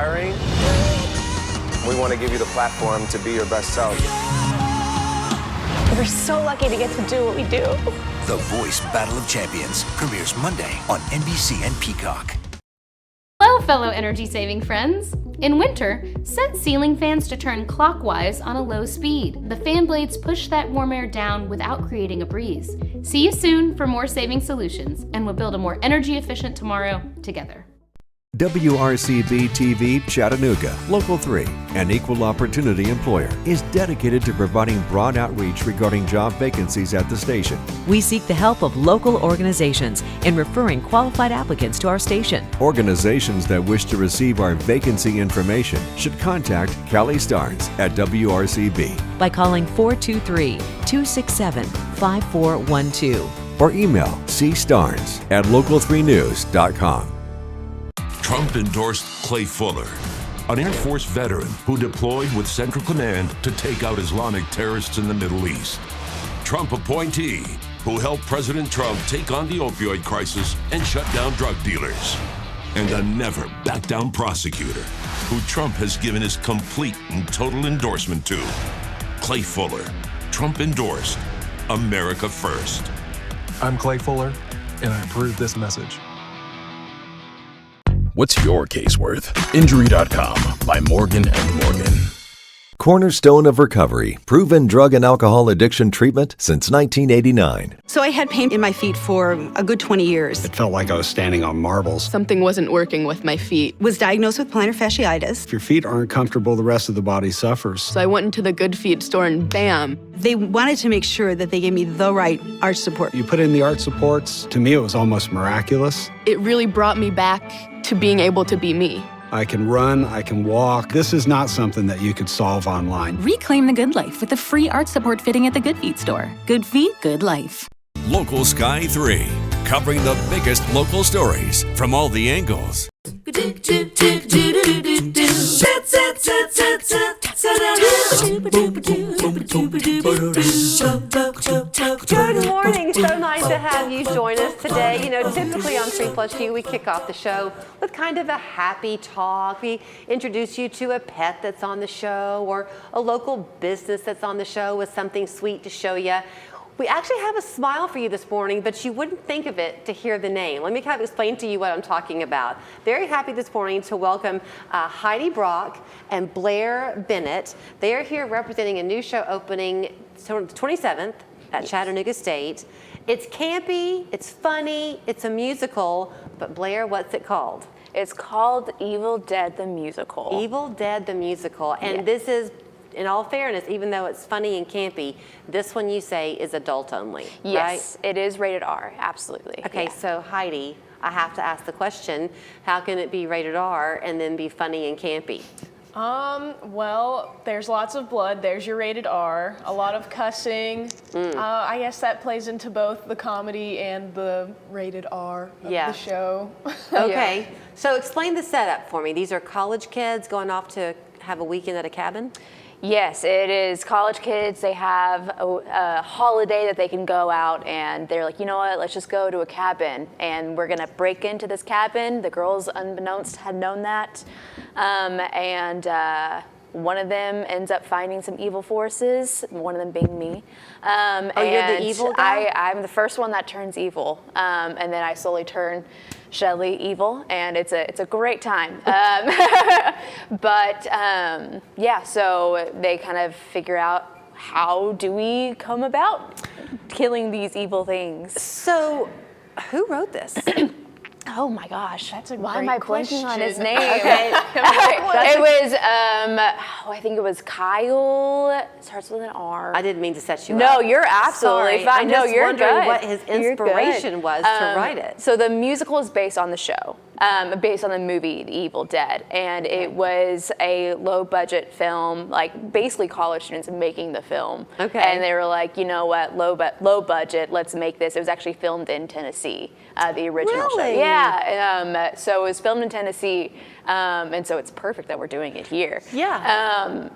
Hiring. We want to give you the platform to be your best self. We're so lucky to get to do what we do. The Voice Battle of Champions premieres Monday on NBC and Peacock. Hello, fellow energy-saving friends. In winter, set ceiling fans to turn clockwise on a low speed. The fan blades push that warm air down without creating a breeze. See you soon for more saving solutions, and we'll build a more energy-efficient tomorrow together. WRCB TV Chattanooga, Local 3, an equal opportunity employer, is dedicated to providing broad outreach regarding job vacancies at the station. We seek the help of local organizations in referring qualified applicants to our station. Organizations that wish to receive our vacancy information should contact Callie Starnes at WRCB by calling 423-267-5412 or email cstarnes@local3news.com. Trump endorsed Clay Fuller, an Air Force veteran who deployed with Central Command to take out Islamic terrorists in the Middle East. Trump appointee who helped President Trump take on the opioid crisis and shut down drug dealers. And a never back down prosecutor who Trump has given his complete and total endorsement to. Clay Fuller, Trump endorsed, America first. I'm Clay Fuller, and I approve this message. What's your case worth? Injury.com by Morgan & Morgan. Cornerstone of Recovery, proven drug and alcohol addiction treatment since 1989. So I had pain in my feet for a good 20 years. It felt like I was standing on marbles. Something wasn't working with my feet. Was diagnosed with plantar fasciitis. If your feet aren't comfortable, the rest of the body suffers. So I went into the Good Feet store and bam. They wanted to make sure that they gave me the right arch support. You put in the arch supports, to me it was almost miraculous. It really brought me back to being able to be me. I can run, I can walk. This is not something that you could solve online. Reclaim the good life with a free arch support fitting at the Good Feet store. Good feet, good life. Local Sky 3, covering the biggest local stories from all the angles. Good morning. So nice to have you join us today. You know, typically on 3+U, we kick off the show with kind of a happy talk. We introduce you to a pet that's on the show or a local business that's on the show with something sweet to show you. We actually have a smile for you this morning, but you wouldn't think of it to hear the name. Let me kind of explain to you what I'm talking about. Very happy this morning to welcome Heidi Brock and Blair Bennett. They are here representing a new show opening 27th at Chattanooga State. It's campy, it's funny, it's a musical, but Blair, what's it called? It's called Evil Dead the Musical. Evil Dead the Musical, and this is, in all fairness, even though it's funny and campy, this one you say is adult only, yes, right? It is rated R, absolutely. Okay, yeah. So Heidi, I have to ask the question, how can it be rated R and then be funny and campy? Well, there's lots of blood, there's your rated R, a lot of cussing. I guess that plays into both the comedy and the rated R of the show. Okay, so explain the setup for me. These are college kids going off to have a weekend at a cabin? Yes, it is college kids. They have a holiday that they can go out and they're like, you know what, let's just go to a cabin and we're gonna break into this cabin. The girls, unbeknownst, had known that. One of them ends up finding some evil forces, one of them being me. You're the evil guy? I'm the first one that turns evil. And then I slowly turn Shelly evil, and it's a great time. So they kind of figure out, how do we come about killing these evil things? So who wrote this? Oh my gosh, that's a why great am I question. blanking on his name? Okay. It was, I think it was Kyle. It starts with an R. I didn't mean to set you up. No, you're absolutely fine. I'm no, just you're wondering good. what his inspiration was to write it. So the musical is based on the show, based on the movie The Evil Dead, and it was a low-budget film, like basically college students making the film. Okay. And they were like, you know what, low budget, let's make this. It was actually filmed in Tennessee, the original show. Yeah. So it was filmed in Tennessee, and so it's perfect that we're doing it here. Yeah.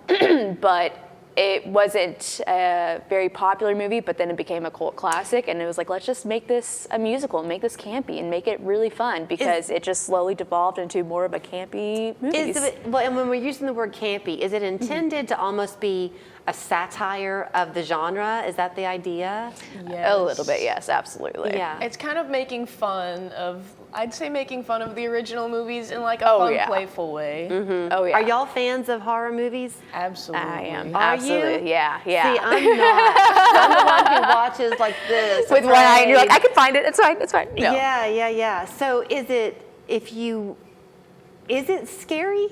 But it wasn't a very popular movie, but then it became a cult classic, and it was like, let's just make this a musical, make this campy, and make it really fun, because it just slowly devolved into more of a campy movie. Well, and when we're using the word campy, is it intended to almost be a satire of the genre? Is that the idea? Yes. A little bit, yes, absolutely. Yeah. It's kind of making fun of, I'd say making fun of the original movies in like a fun, playful way. Mm-hmm. Oh, yeah. Are y'all fans of horror movies? Absolutely. I am. Are Absolutely. you? Yeah. See, I'm not. I'm the one who watches like this. With one eye, and you're like, I can find it. It's fine. It's fine. No. Yeah. So is it scary?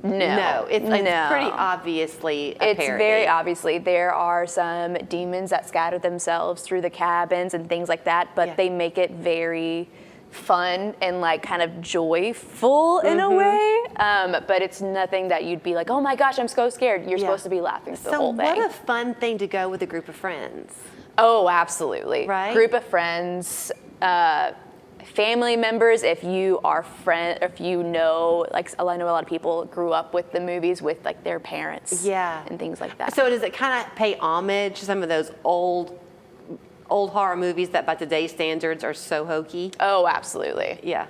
No. It's pretty obviously a It's parody. very obviously. There are some demons that scatter themselves through the cabins and things like that, but they make it very fun and like kind of joyful in a way. But it's nothing that you'd be like, oh my gosh, I'm so scared. You're supposed to be laughing the whole thing. So what a fun thing to go with a group of friends. Oh, absolutely. Right? Group of friends, family members, if you are if you know, like I know a lot of people grew up with the movies with like their parents and things like that. So does it kind of pay homage to some of those old horror movies that by today's standards are so hokey? Oh, absolutely. Yeah.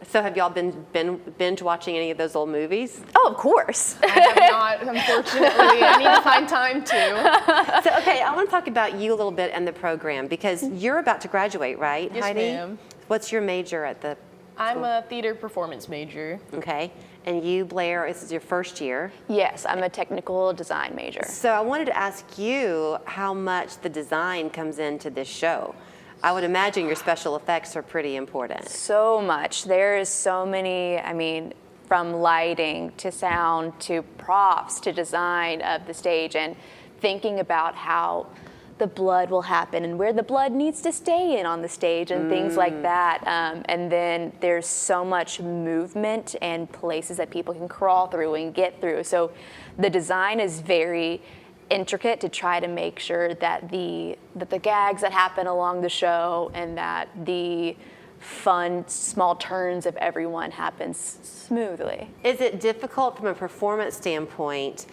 So have y'all been binge watching any of those old movies? Oh, of course. I have not, unfortunately. I need to find time to. So, okay, I want to talk about you a little bit and the program, because you're about to graduate, right, Yes, Heidi? ma'am. What's your major at the I'm a theater performance major. Okay. And you, Blair, this is your first year. Yes, I'm a technical design major. So I wanted to ask you how much the design comes into this show. I would imagine your special effects are pretty important. So much. There is so many, I mean, from lighting to sound to props to design of the stage, and thinking about how the blood will happen and where the blood needs to stay in on the stage and things like that. And then there's so much movement and places that people can crawl through and get through. So the design is very intricate to try to make sure that the gags that happen along the show and that the fun small turns of everyone happens smoothly. Is it difficult from a performance standpoint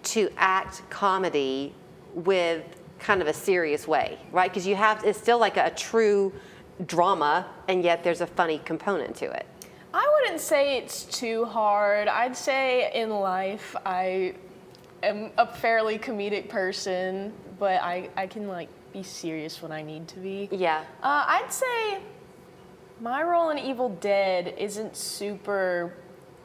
to act comedy with kind of a serious way, right? Because it's still like a true drama, and yet there's a funny component to it. I wouldn't say it's too hard. I'd say in life I am a fairly comedic person, but I can like be serious when I need to be. Yeah. I'd say my role in Evil Dead isn't super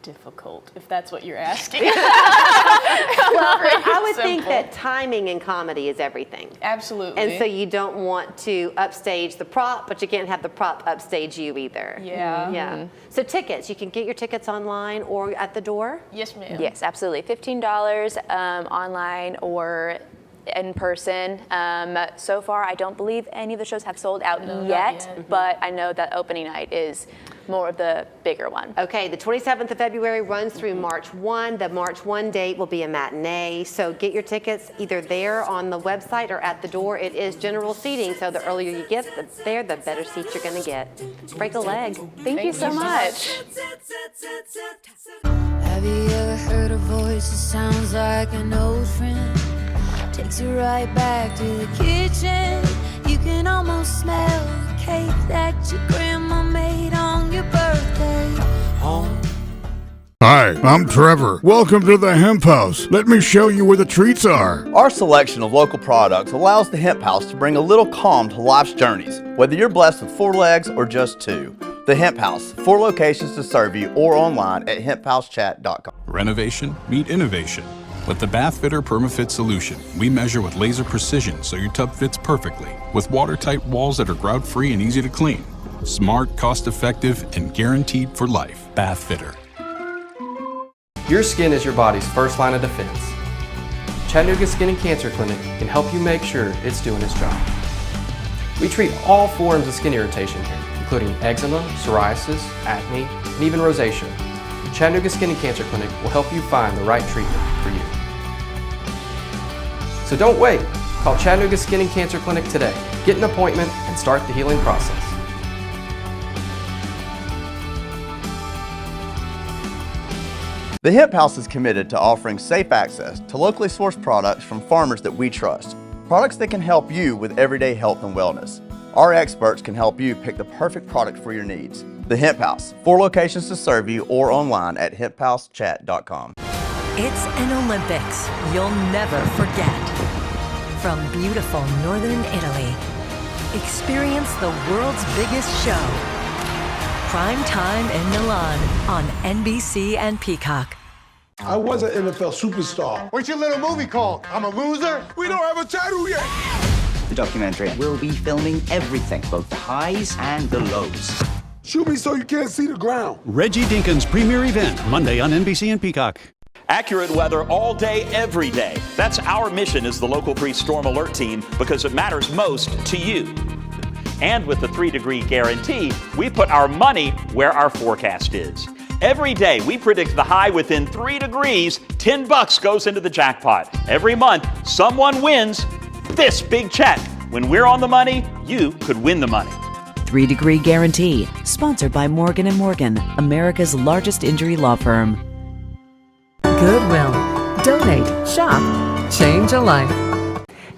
difficult, if that's what you're asking. Well, I would think that timing in comedy is everything. Absolutely. And so you don't want to upstage the prop, but you can't have the prop upstage you either. Yeah. Yeah. So tickets, you can get your tickets online or at the door? Yes, ma'am. Yes, absolutely. $15 online or in person. So far, I don't believe any of the shows have sold out yet, but I know that opening night is more of the bigger one. Okay, the 27th of February runs through March 1. The March 1 date will be a matinee, so get your tickets either there on the website or at the door. It is general seating, so the earlier you get there, the better seats you're gonna get. Break a leg. Thank you so much. Have you ever heard a voice that sounds like an old friend? Takes you right back to the kitchen. You can almost smell the cake that your grandma made on your birthday. Hi, I'm Trevor. Welcome to the Hemp House. Let me show you where the treats are. Our selection of local products allows the Hemp House to bring a little calm to life's journeys, whether you're blessed with 4 legs or just 2. The Hemp House, 4 locations to serve you or online at hemphousechat.com. Renovation, meet innovation. With the Bath Fitter PermaFit solution, we measure with laser precision so your tub fits perfectly, with watertight walls that are grout-free and easy to clean. Smart, cost-effective, and guaranteed for life. Bath Fitter. Your skin is your body's first line of defense. Chattanooga Skin and Cancer Clinic can help you make sure it's doing its job. We treat all forms of skin irritation here, including eczema, psoriasis, acne, and even rosacea. Chattanooga Skin and Cancer Clinic will help you find the right treatment for you. So don't wait. Call Chattanooga Skin and Cancer Clinic today. Get an appointment and start the healing process. The Hemp House is committed to offering safe access to locally sourced products from farmers that we trust. Products that can help you with everyday health and wellness. Our experts can help you pick the perfect product for your needs. The Hemp House, 4 locations to serve you or online at hemphousechat.com. It's an Olympics you'll never forget. From beautiful northern Italy, experience the world's biggest show. Prime time in Milan on NBC and Peacock. I was an NFL superstar. What's your little movie called? I'm a loser? We don't have a title yet. The documentary will be filming everything, both the highs and the lows. Shoot me so you can't see the ground. Reggie Dinkin's premier event, Monday on NBC and Peacock. Accurate weather all day, every day. That's our mission as the Local 3 Storm Alert Team because it matters most to you. And with the 3-degree guarantee, we put our money where our forecast is. Every day, we predict the high within 3 degrees, $10 goes into the jackpot. Every month, someone wins this big check. When we're on the money, you could win the money. 3-degree guarantee, sponsored by Morgan & Morgan, America's largest injury law firm. Goodwill. Donate, shop, change a life.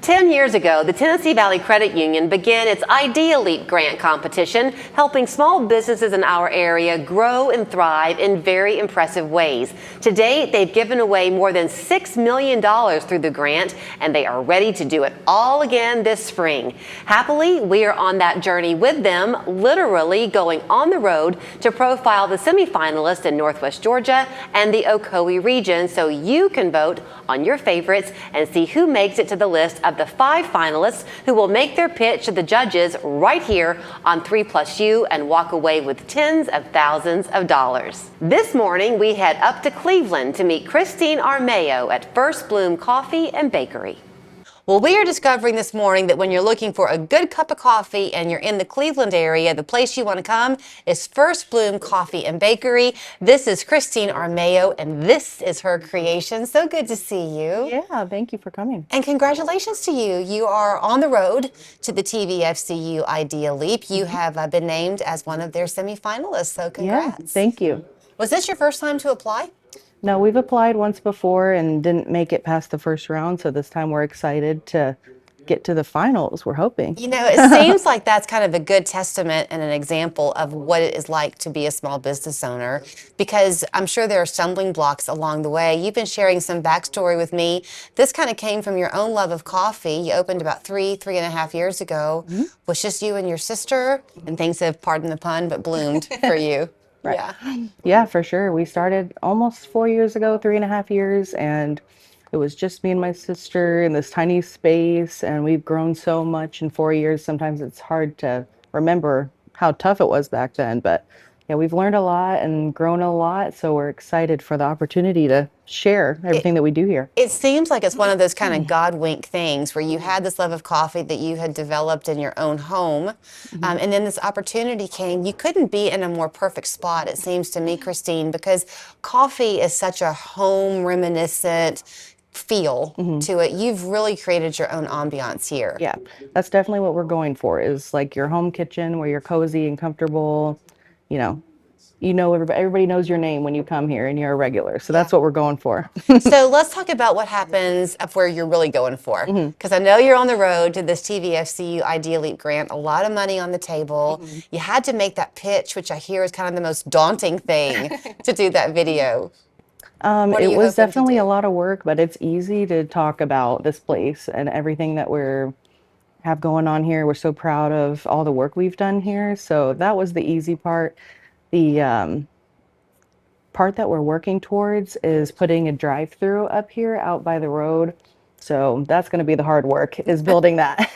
10 years ago, the Tennessee Valley Credit Union began its Idea Leap grant competition, helping small businesses in our area grow and thrive in very impressive ways. To date, they've given away more than $6 million through the grant, and they are ready to do it all again this spring. Happily, we are on that journey with them, literally going on the road to profile the semifinalists in Northwest Georgia and the Ocoee region so you can vote on your favorites and see who makes it to the list of the 5 finalists who will make their pitch to the judges right here on 3+U and walk away with tens of thousands of dollars. This morning, we head up to Cleveland to meet Christine Armeo at First Bloom Coffee and Bakery. Well, we are discovering this morning that when you're looking for a good cup of coffee and you're in the Cleveland area, the place you want to come is First Bloom Coffee and Bakery. This is Christine Armeo, and this is her creation. So good to see you. Yeah, thank you for coming. And congratulations to you. You are on the road to the TVFCU Idea Leap. You have been named as one of their semifinalists, so congrats. Yeah, thank you. Was this your first time to apply? No, we've applied once before and didn't make it past the first round, so this time we're excited to get to the finals, we're hoping. You know, it seems like that's kind of a good testament and an example of what it is like to be a small business owner, because I'm sure there are stumbling blocks along the way. You've been sharing some backstory with me. This kind of came from your own love of coffee. You opened about 3.5 years ago. Mm-hmm. Was just you and your sister, and things have, pardon the pun, but bloomed for you. Right. Yeah. Yeah, for sure. We started almost 4 years ago, 3.5 years, and it was just me and my sister in this tiny space, and we've grown so much in 4 years. Sometimes it's hard to remember how tough it was back then, but yeah, we've learned a lot and grown a lot, so we're excited for the opportunity to share everything that we do here. It seems like it's one of those kind of God wink things where you had this love of coffee that you had developed in your own home, and then this opportunity came. You couldn't be in a more perfect spot, it seems to me, Christine, because coffee is such a home reminiscent feel to it. You've really created your own ambiance here. Yeah, that's definitely what we're going for, is like your home kitchen where you're cozy and comfortable. You know everybody knows your name when you come here and you're a regular. So that's what we're going for. So let's talk about what happens of where you're really going for. Because I know you're on the road to this TVFCU Idea Leap grant, a lot of money on the table. You had to make that pitch, which I hear is kind of the most daunting thing to do that video. It was definitely a lot of work, but it's easy to talk about this place and everything that have going on here. We're so proud of all the work we've done here. So that was the easy part. The part that we're working towards is putting a drive-through up here out by the road. So that's going to be the hard work, is building that.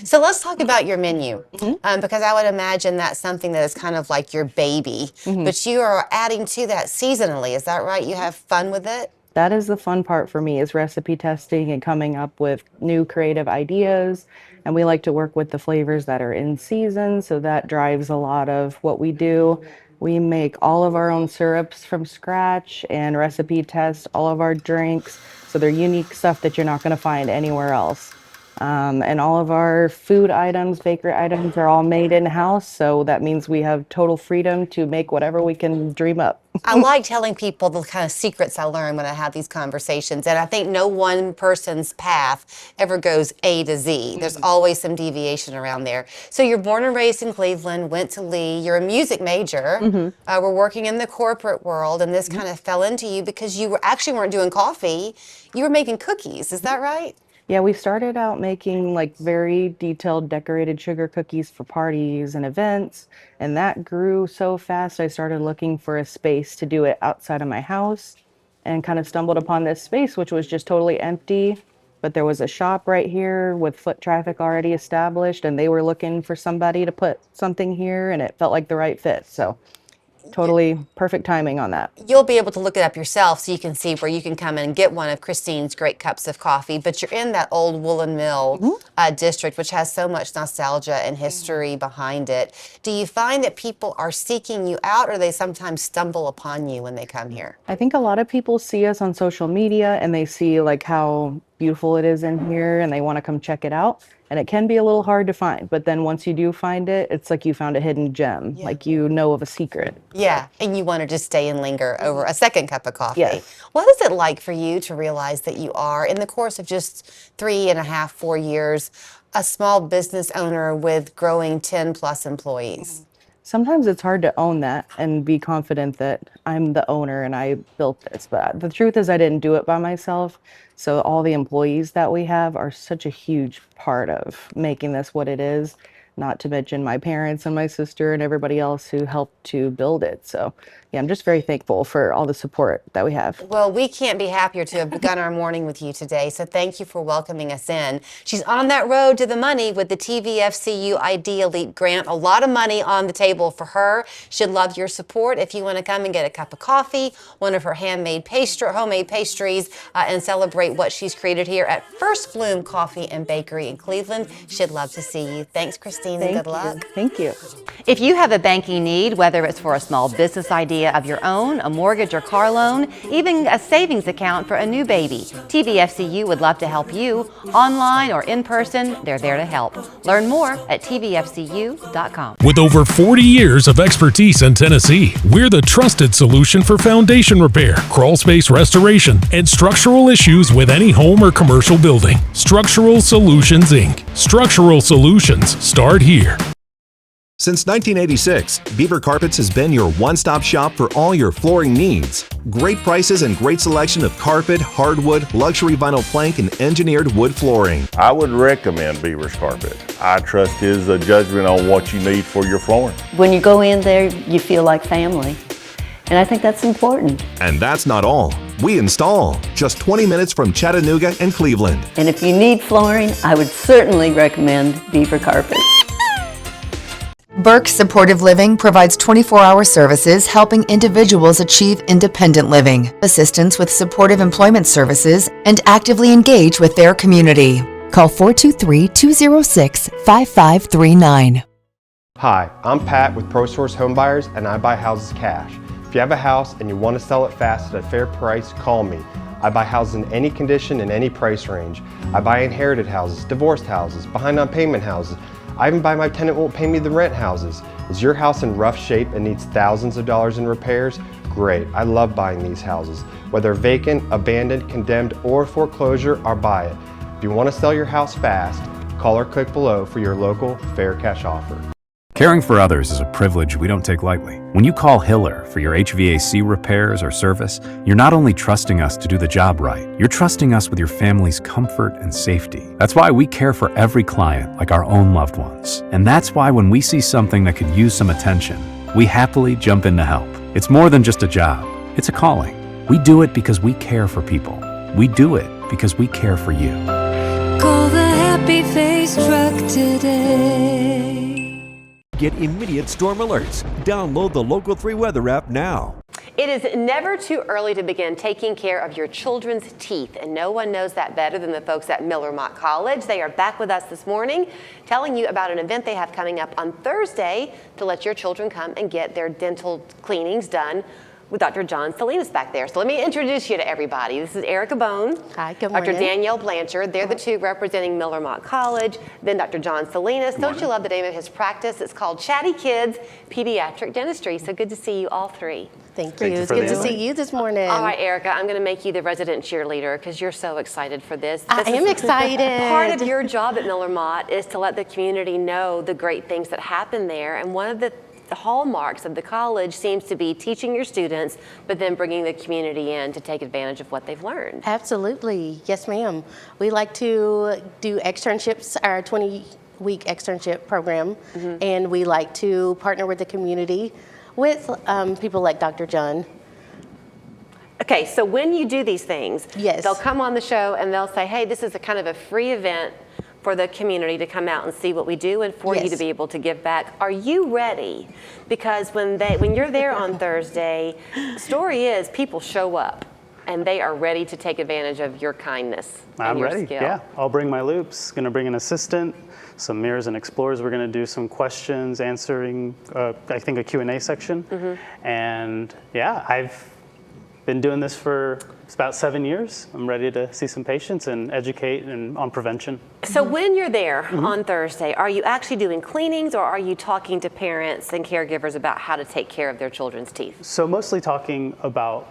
So let's talk about your menu, because I would imagine that's something that is kind of like your baby, but you are adding to that seasonally. Is that right? You have fun with it? That is the fun part for me, is recipe testing and coming up with new creative ideas. And we like to work with the flavors that are in season, so that drives a lot of what we do. We make all of our own syrups from scratch and recipe test all of our drinks. So they're unique stuff that you're not going to find anywhere else. And all of our food items, bakery items are all made in-house, so that means we have total freedom to make whatever we can dream up. I like telling people the kind of secrets I learn when I have these conversations, and I think no one person's path ever goes A to Z. There's always some deviation around there. So you're born and raised in Cleveland, went to Lee, you're a music major, we're working in the corporate world, and this kind of fell into you because you weren't doing coffee, you were making cookies, is that right? Yeah, we started out making like very detailed decorated sugar cookies for parties and events, and that grew so fast I started looking for a space to do it outside of my house and kind of stumbled upon this space which was just totally empty, but there was a shop right here with foot traffic already established and they were looking for somebody to put something here and it felt like the right fit. So totally perfect timing on that. You'll be able to look it up yourself so you can see where you can come and get one of Christine's great cups of coffee, but you're in that old woolen mill district, which has so much nostalgia and history behind it. Do you find that people are seeking you out or they sometimes stumble upon you when they come here? I think a lot of people see us on social media and they see like how beautiful it is in here and they want to come check it out. And it can be a little hard to find, but then once you do find it, it's like you found a hidden gem, like you know of a secret. Yeah, and you want to just stay and linger over a second cup of coffee. Yes. What is it like for you to realize that you are, in the course of just 3.5, 4 years, a small business owner with growing 10 plus employees? Sometimes it's hard to own that and be confident that I'm the owner and I built this, but the truth is I didn't do it by myself. So all the employees that we have are such a huge part of making this what it is, not to mention my parents and my sister and everybody else who helped to build it. So yeah, I'm just very thankful for all the support that we have. Well, we can't be happier to have begun our morning with you today, so thank you for welcoming us in. She's on that road to the money with the TVFCU ID Elite Grant. A lot of money on the table for her. She'd love your support if you want to come and get a cup of coffee, one of her homemade pastries, and celebrate what she's created here at First Bloom Coffee and Bakery in Cleveland. She'd love to see you. Thanks, Christine, and good luck. Thank you. If you have a banking need, whether it's for a small business idea of your own, a mortgage or car loan, even a savings account for a new baby, TVFCU would love to help you. Online or in person, they're there to help. Learn more at tvfcu.com. With over 40 years of expertise in Tennessee, we're the trusted solution for foundation repair, crawl space restoration, and structural issues with any home or commercial building. Structural Solutions, Inc. Structural solutions start here. Since 1986, Beaver Carpets has been your one-stop shop for all your flooring needs. Great prices and great selection of carpet, hardwood, luxury vinyl plank, and engineered wood flooring. I would recommend Beaver's Carpet. I trust his judgment on what you need for your flooring. When you go in there, you feel like family. And I think that's important. And that's not all. We install just 20 minutes from Chattanooga and Cleveland. And if you need flooring, I would certainly recommend Beaver Carpet. Burke Supportive Living provides 24-hour services helping individuals achieve independent living, assistance with supportive employment services, and actively engage with their community. Call 423-206-5539. Hi, I'm Pat with ProSource Home Buyers, and I buy houses cash. If you have a house and you want to sell it fast at a fair price, call me. I buy houses in any condition and any price range. I buy inherited houses, divorced houses, behind on payment houses. I even buy my tenant won't pay me the rent houses. Is your house in rough shape and needs thousands of dollars in repairs? Great, I love buying these houses. Whether vacant, abandoned, condemned, or foreclosure, I'll buy it. If you want to sell your house fast, call or click below for your local fair cash offer. Caring for others is a privilege we don't take lightly. When you call Hiller for your HVAC repairs or service, you're not only trusting us to do the job right, you're trusting us with your family's comfort and safety. That's why we care for every client like our own loved ones. And that's why when we see something that could use some attention, we happily jump in to help. It's more than just a job, it's a calling. We do it because we care for people. We do it because we care for you. Call the Happy Face truck today. Get immediate storm alerts. Download the Local 3 weather app now. It is never too early to begin taking care of your children's teeth, and no one knows that better than the folks at Miller-Motte College. They are back with us this morning telling you about an event they have coming up on Thursday to let your children come and get their dental cleanings done with Dr. John Salinas back there. So let me introduce you to everybody. This is Erica Bone. Hi, good Dr. morning. Danielle Blanchard. They're the two representing Miller-Motte College. Then Dr. John Salinas. Don't you love the name of his practice? It's called Chatty Kids Pediatric Dentistry. So good to see you all three. Thank you. It's good to see you this morning. All right, Erica, I'm going to make you the resident cheerleader because you're so excited for this. I am excited. Part of your job at Miller-Motte is to let the community know the great things that happen there. And one of the hallmarks of the college seems to be teaching your students, but then bringing the community in to take advantage of what they've learned. Absolutely. Yes, ma'am. We like to do externships, our 20-week externship program, and we like to partner with the community with people like Dr. John. Okay, so when you do these things, yes, they'll come on the show and they'll say, hey, this is a kind of a free event for the community to come out and see what we do and for you to be able to give back. Are you ready? Because when you're there on Thursday, the story is people show up and they are ready to take advantage of your kindness and your skill. Yeah, I'll bring my loops, gonna bring an assistant, some mirrors and explorers. We're gonna do some questions, answering, I think a Q&A section. And yeah, I've been doing this for about 7 years. I'm ready to see some patients and educate on prevention. So when you're there on Thursday, are you actually doing cleanings or are you talking to parents and caregivers about how to take care of their children's teeth? So mostly talking about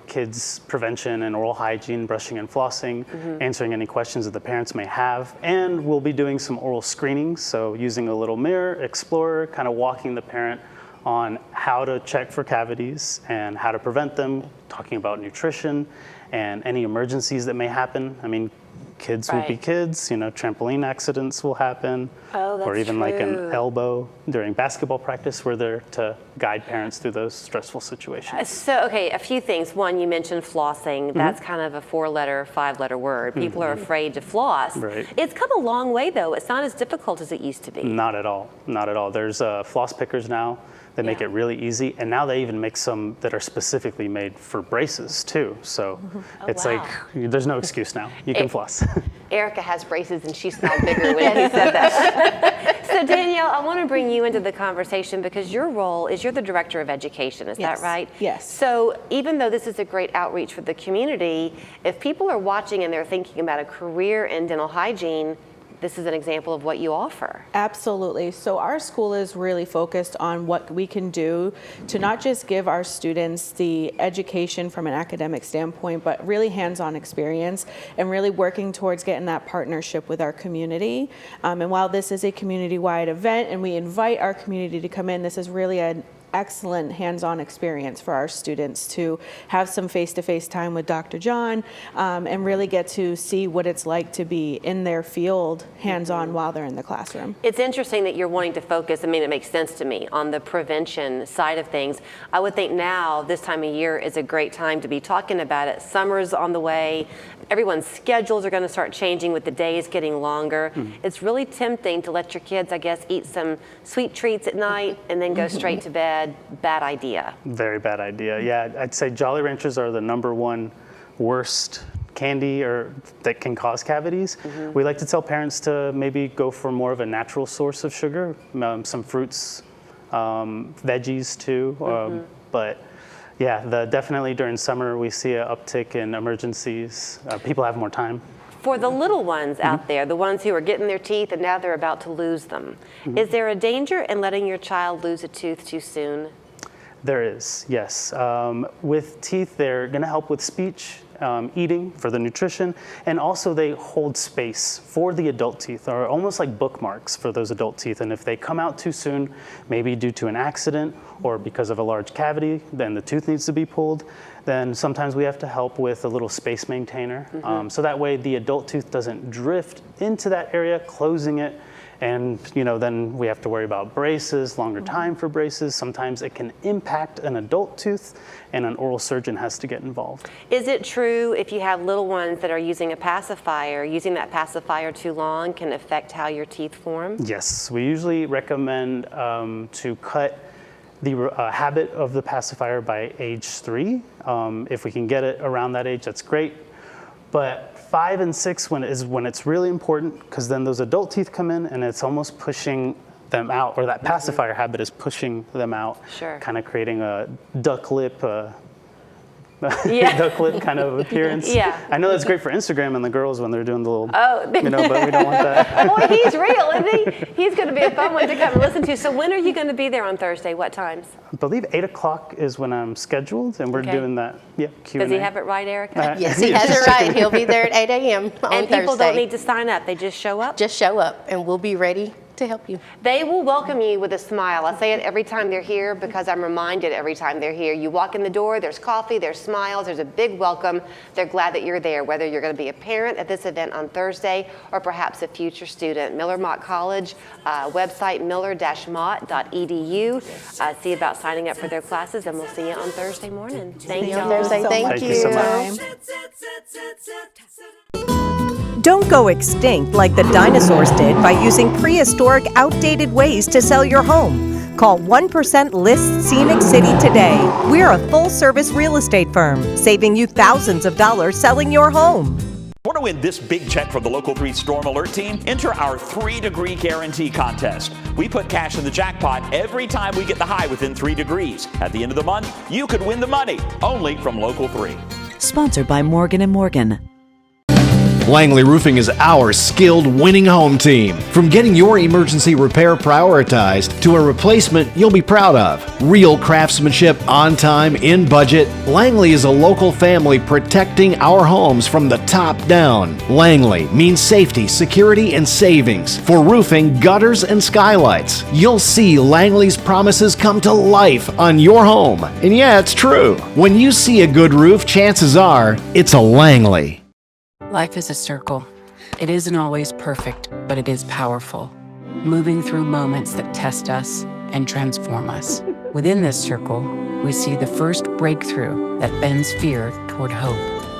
kids' prevention and oral hygiene, brushing and flossing, answering any questions that the parents may have. And we'll be doing some oral screenings, so using a little mirror, explorer, kind of walking the parent on how to check for cavities and how to prevent them, talking about nutrition and any emergencies that may happen. I mean, kids will be kids, you know, trampoline accidents will happen, or even like an elbow during basketball practice. We're there to guide parents through those stressful situations. So, okay, a few things. One, you mentioned flossing. That's kind of a 4-letter, 5-letter word. People are afraid to floss. Right. It's come a long way, though. It's not as difficult as it used to be. Not at all, not at all. There's floss pickers now. They make it really easy, and now they even make some that are specifically made for braces too. So it's like, there's no excuse now. You can floss. Erica has braces and she smelled bigger when he said that. So Danielle, I want to bring you into the conversation because your role is you're the director of education, is that right? Yes. So even though this is a great outreach for the community, if people are watching and they're thinking about a career in dental hygiene, this is an example of what you offer. Absolutely. So our school is really focused on what we can do to not just give our students the education from an academic standpoint, but really hands-on experience and really working towards getting that partnership with our community. And while this is a community-wide event and we invite our community to come in, this is really an excellent hands-on experience for our students to have some face-to-face time with Dr. John and really get to see what it's like to be in their field hands-on while they're in the classroom. It's interesting that you're wanting to focus, I mean, it makes sense to me, on the prevention side of things. I would think now, this time of year, is a great time to be talking about it. Summer's on the way. Everyone's schedules are going to start changing with the days getting longer. It's really tempting to let your kids, I guess, eat some sweet treats at night and then go straight to bed. Bad idea. Very bad idea. Yeah, I'd say Jolly Ranchers are the #1 worst candy that can cause cavities. We like to tell parents to maybe go for more of a natural source of sugar, some fruits, veggies too, but yeah, definitely during summer we see an uptick in emergencies. People have more time. For the little ones out there, the ones who are getting their teeth and now they're about to lose them, is there a danger in letting your child lose a tooth too soon? There is, yes. With teeth, they're going to help with speech, eating for the nutrition, and also they hold space for the adult teeth, or almost like bookmarks for those adult teeth. And if they come out too soon, maybe due to an accident or because of a large cavity, then the tooth needs to be pulled, then sometimes we have to help with a little space maintainer. So that way the adult tooth doesn't drift into that area, closing it. And then we have to worry about braces, longer time for braces. Sometimes it can impact an adult tooth and an oral surgeon has to get involved. Is it true if you have little ones that are using a pacifier, using that pacifier too long can affect how your teeth form? Yes, we usually recommend to cut the habit of the pacifier by age 3. If we can get it around that age, that's great. But 5 and 6 is when it's really important, because then those adult teeth come in and it's almost pushing them out, or that pacifier habit is pushing them out, Sure. kind of creating a duck lip, Yeah. duck lip kind of appearance. Yeah. I know that's great for Instagram and the girls when they're doing the little, Oh. but we don't want that. Boy, he's real, isn't he? He's going to be a fun one to come and listen to. So when are you going to be there on Thursday? What times? I believe 8 o'clock is when I'm scheduled, and we're Okay. doing that. Yeah, Q&A. Does he have it right, Erica? Yes, he has it right. He'll be there at 8 a.m. on And people Thursday. don't need to sign up. They just show up? Just show up, and we'll be ready to help you. They will welcome you with a smile. I say it every time they're here because I'm reminded every time they're here. You walk in the door, there's coffee, there's smiles, there's a big welcome. They're glad that you're there, whether you're going to be a parent at this event on Thursday or perhaps a future student. Miller-Motte College, website miller-motte.edu. See about signing up for their classes, and we'll see you on Thursday morning. Thank you. Thursday. Thank you. so much. Don't go extinct like the dinosaurs did by using prehistoric, outdated ways to sell your home. Call 1% List Scenic City today. We're a full-service real estate firm, saving you thousands of dollars selling your home. Want to win this big check from the Local 3 Storm Alert team? Enter our 3-degree guarantee contest. We put cash in the jackpot every time we get the high within 3 degrees. At the end of the month, you could win the money, only from Local 3. Sponsored by Morgan & Morgan. Langley Roofing is our skilled winning home team. From getting your emergency repair prioritized to a replacement you'll be proud of. Real craftsmanship, on time, in budget. Langley is a local family protecting our homes from the top down. Langley means safety, security, and savings for roofing, gutters, and skylights. You'll see Langley's promises come to life on your home. And yeah, it's true. When you see a good roof, chances are it's a Langley. Life is a circle. It isn't always perfect, but it is powerful, moving through moments that test us and transform us. Within this circle, we see the first breakthrough that bends fear toward hope,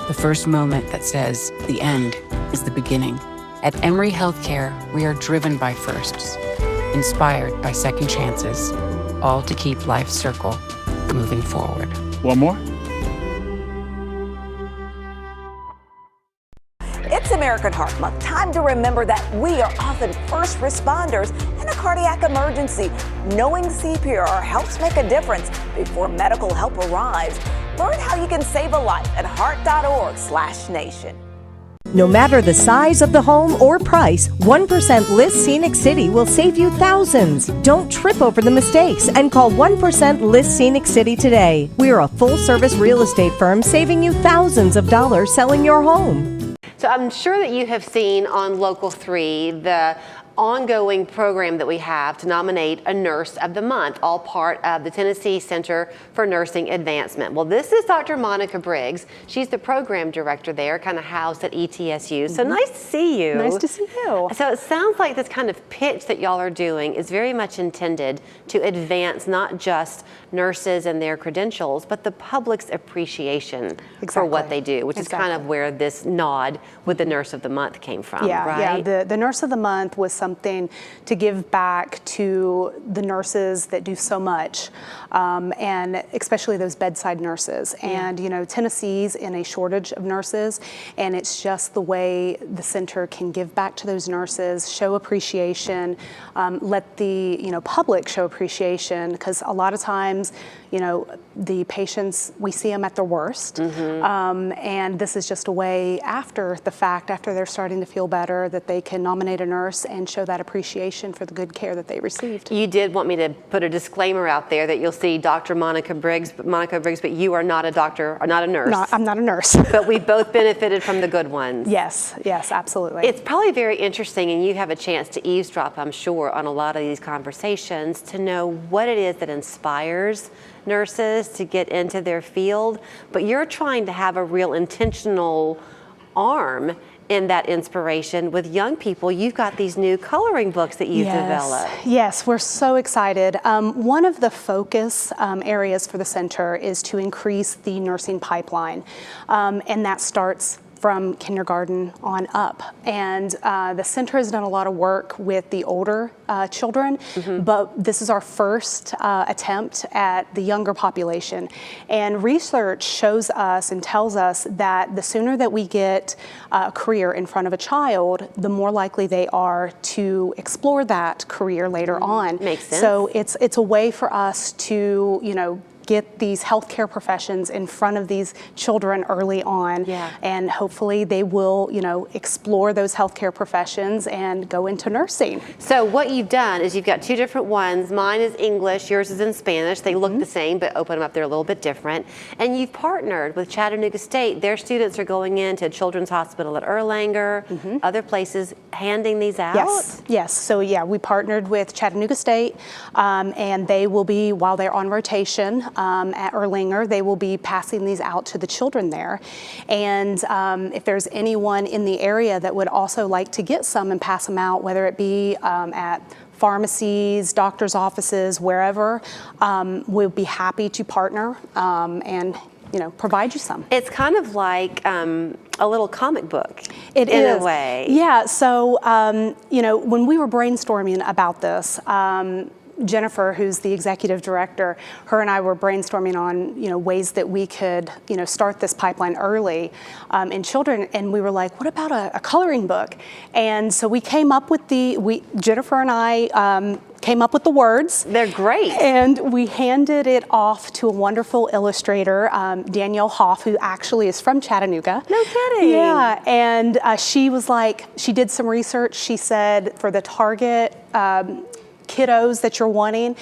the first moment that says the end is the beginning. At Emory Healthcare, we are driven by firsts, inspired by second chances, all to keep life's circle moving forward. One more? It's American Heart Month. Time to remember that we are often first responders in a cardiac emergency. Knowing CPR helps make a difference before medical help arrives. Learn how you can save a life at heart.org/nation. No matter the size of the home or price, 1% List Scenic City will save you thousands. Don't trip over the mistakes and call 1% List Scenic City today. We are a full-service real estate firm saving you thousands of dollars selling your home. So I'm sure that you have seen on Local 3 the ongoing program that we have to nominate a Nurse of the Month, all part of the Tennessee Center for Nursing Advancement. Well, this is Dr. Monica Briggs. She's the program director there, kind of housed at ETSU. So nice to see you. Nice to see you. So it sounds like this kind of pitch that y'all are doing is very much intended to advance not just nurses and their credentials, but the public's appreciation for what they do, which is kind of where this nod with the Nurse of the Month came from, right? Yeah, the Nurse of the Month was something to give back to the nurses that do so much, and especially those bedside nurses. And you know, Tennessee's in a shortage of nurses, and it's just the way the center can give back to those nurses, show appreciation, let the public show appreciation, because a lot of times, the patients, we see them at their worst, and this is just a way after the fact, after they're starting to feel better, that they can nominate a nurse and show that appreciation for the good care that they received. You did want me to put a disclaimer out there that you'll see Dr. Monica Briggs, but you are not a doctor or not a nurse. No, I'm not a nurse. But we both benefited from the good ones. Yes, absolutely. It's probably very interesting, and you have a chance to eavesdrop, I'm sure, on a lot of these conversations to know what it is that inspires nurses to get into their field, but you're trying to have a real intentional arm in that inspiration with young people. You've got these new coloring books that you've developed. Yes, we're so excited. One of the focus areas for the center is to increase the nursing pipeline, and that starts from kindergarten on up. And the center has done a lot of work with the older children, but this is our first attempt at the younger population. And research shows us and tells us that the sooner that we get a career in front of a child, the more likely they are to explore that career later on. Makes sense. So it's a way for us to, get these healthcare professions in front of these children early on, and hopefully they will, explore those healthcare professions and go into nursing. So what you've done is you've got two different ones. Mine is English, yours is in Spanish. They look the same, but open them up, they're a little bit different. And you've partnered with Chattanooga State. Their students are going into Children's Hospital at Erlanger, other places, handing these out? Yes. So we partnered with Chattanooga State, and they will be, while they're on rotation, at Erlanger, they will be passing these out to the children there. And if there's anyone in the area that would also like to get some and pass them out, whether it be at pharmacies, doctor's offices, wherever, we'll be happy to partner and provide you some. It's kind of like a little comic book in a way. Yeah, so when we were brainstorming about this, Jennifer, who's the executive director, her and I were brainstorming on, ways that we could, start this pipeline early in children. And we were like, what about a coloring book? And so we came up with Jennifer and I came up with the words. They're great. And we handed it off to a wonderful illustrator, Danielle Hoff, who actually is from Chattanooga. No kidding. Yeah, and she was like, she did some research. She said for the target kiddos that you're wanting,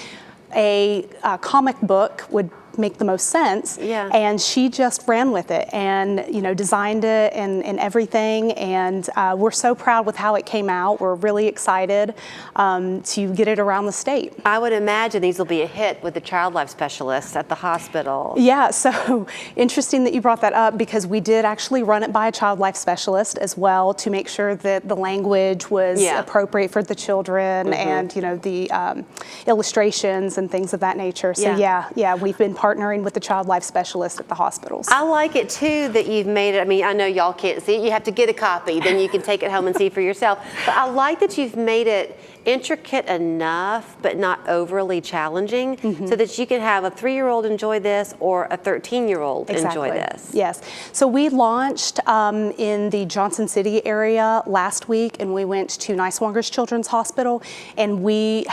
a comic book would make the most sense. Yeah. And she just ran with it and, designed it and everything. And we're so proud with how it came out. We're really excited to get it around the state. I would imagine these will be a hit with the child life specialists at the hospital. Yeah, so interesting that you brought that up, because we did actually run it by a child life specialist as well to make sure that the language was appropriate for the children and, the illustrations and things of that nature. So yeah, we've been partnering with the child life specialist at the hospitals. I like it too that you've made it, I know y'all can't see it, you have to get a copy, then you can take it home and see for yourself. But I like that you've made it intricate enough but not overly challenging so that you can have a 3-year-old enjoy this or a 13-year-old enjoy this. Yes. So we launched in the Johnson City area last week, and we went to Niswongers Children's Hospital, and we'd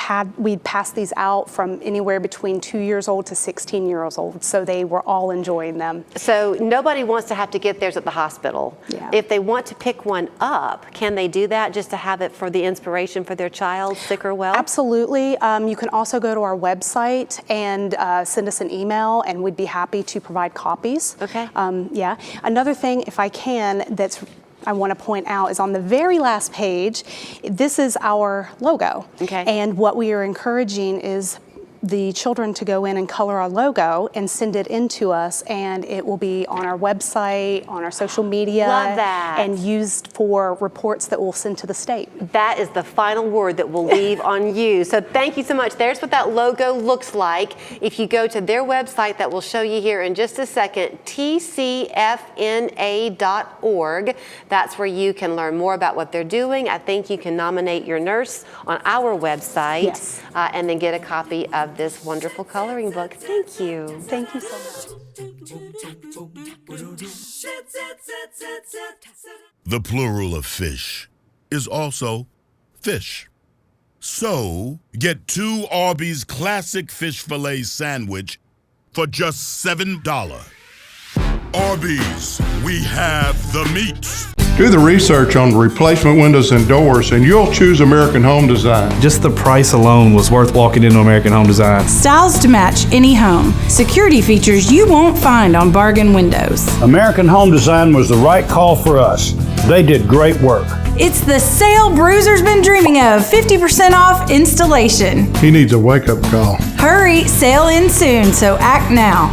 passed these out from anywhere between 2 years old to 16 years old. So they were all enjoying them. So nobody wants to have to get theirs at the hospital. Yeah. If they want to pick one up, can they do that just to have it for the inspiration for their child, sick or well? Absolutely. You can also go to our website and send us an email, and we'd be happy to provide copies. Okay. Yeah. Another thing, if I can, I want to point out is on the very last page, this is our logo. Okay. And what we are encouraging is the children to go in and color our logo and send it in to us, and it will be on our website, on our social media. Love that. And used for reports that we'll send to the state. That is the final word that we'll leave on you. So thank you so much. There's what that logo looks like. If you go to their website, that will show you here in just a second, tcfna.org. That's where you can learn more about what they're doing. I think you can nominate your nurse on our website and then get a copy of this wonderful coloring book. Thank you. Thank you so much. The plural of fish is also fish. So, get 2 Arby's classic fish fillet sandwich for just $7. Arby's, we have the meat. Do the research on replacement windows and doors, and you'll choose American Home Design. Just the price alone was worth walking into American Home Design. Styles to match any home. Security features you won't find on Bargain Windows. American Home Design was the right call for us. They did great work. It's the sale Bruiser's been dreaming of. 50% off installation. He needs a wake-up call. Hurry, sale ends soon, so act now.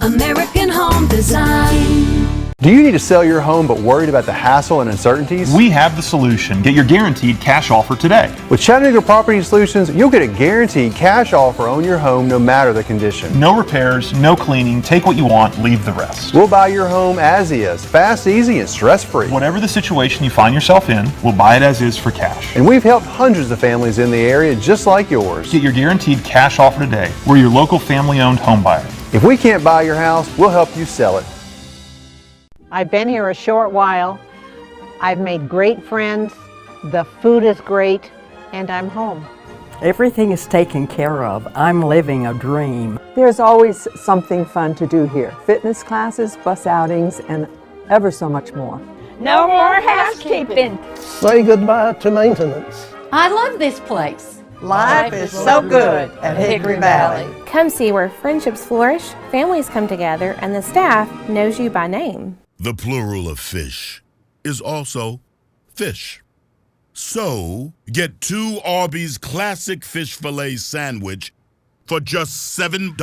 American Home Design. Do you need to sell your home but worried about the hassle and uncertainties? We have the solution. Get your guaranteed cash offer today. With Chattanooga Property Solutions, you'll get a guaranteed cash offer on your home no matter the condition. No repairs, no cleaning. Take what you want, leave the rest. We'll buy your home as is, fast, easy, and stress-free. Whatever the situation you find yourself in, we'll buy it as is for cash. And we've helped hundreds of families in the area just like yours. Get your guaranteed cash offer today. We're your local family-owned home buyer. If we can't buy your house, we'll help you sell it. I've been here a short while. I've made great friends. The food is great, and I'm home. Everything is taken care of. I'm living a dream. There's always something fun to do here. Fitness classes, bus outings, and ever so much more. No more housekeeping. Say goodbye to maintenance. I love this place. Life is so good at Hickory Valley. Come see where friendships flourish, families come together, and the staff knows you by name. The plural of fish is also fish. So, get 2 Arby's Classic Fish Fillet Sandwich for just $7.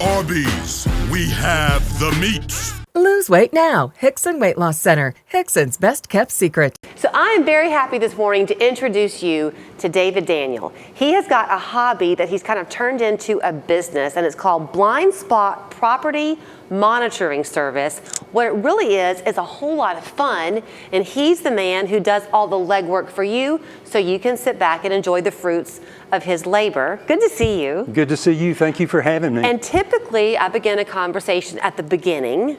Arby's, we have the meat. Lose weight now. Hickson Weight Loss Center. Hickson's best kept secret. So I am very happy this morning to introduce you to David Daniel. He has got a hobby that he's kind of turned into a business, and it's called Blind Spot Property Monitoring Service. What it really is a whole lot of fun, and he's the man who does all the legwork for you so you can sit back and enjoy the fruits of his labor. Good to see you. Good to see you. Thank you for having me. And typically I begin a conversation at the beginning.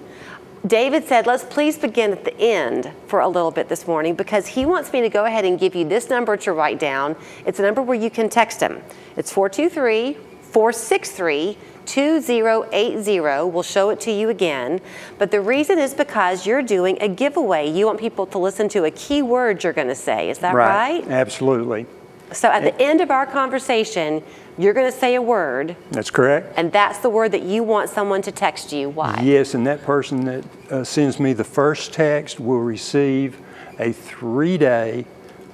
David said, let's please begin at the end for a little bit this morning because he wants me to go ahead and give you this number to write down. It's a number where you can text him. It's 423-463-2080. We'll show it to you again. But the reason is because you're doing a giveaway. You want people to listen to a key word you're going to say. Is that right? Absolutely. So at the end of our conversation, you're going to say a word. That's correct. And that's the word that you want someone to text you. Why? Yes, and that person that sends me the first text will receive a 3-day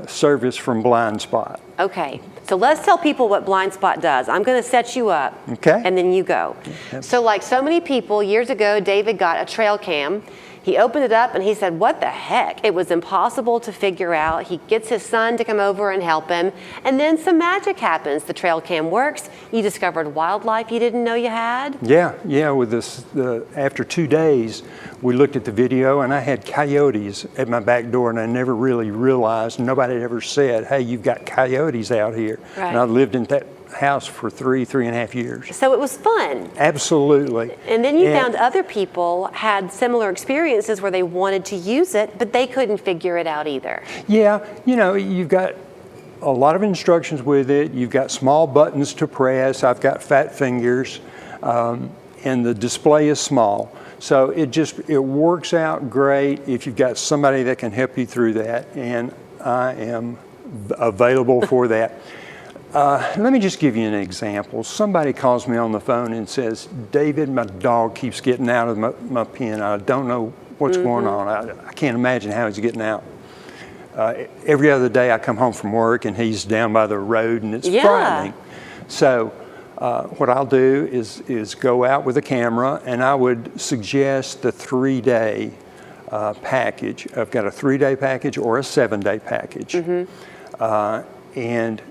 service from Blind Spot. Okay, so let's tell people what Blind Spot does. I'm going to set you up, okay, and then you go. So like so many people, years ago, David got a trail cam. He opened it up and he said, what the heck? It was impossible to figure out. He gets his son to come over and help him. And then some magic happens. The trail cam works. You discovered wildlife you didn't know you had. Yeah. With this, after 2 days, we looked at the video and I had coyotes at my back door and I never really realized, nobody had ever said, hey, you've got coyotes out here. Right. And I lived in that house for 3.5 years. So it was fun. Absolutely. And then you found other people had similar experiences where they wanted to use it, but they couldn't figure it out either. Yeah, you've got a lot of instructions with it. You've got small buttons to press. I've got fat fingers, and the display is small. So it works out great if you've got somebody that can help you through that, and I am available for that. Let me just give you an example. Somebody calls me on the phone and says, David, my dog keeps getting out of my pen. I don't know what's going on. I can't imagine how he's getting out. Every other day I come home from work and he's down by the road and it's frightening. So what I'll do is go out with a camera and I would suggest the 3-day package. I've got a 3-day package or a 7-day package. And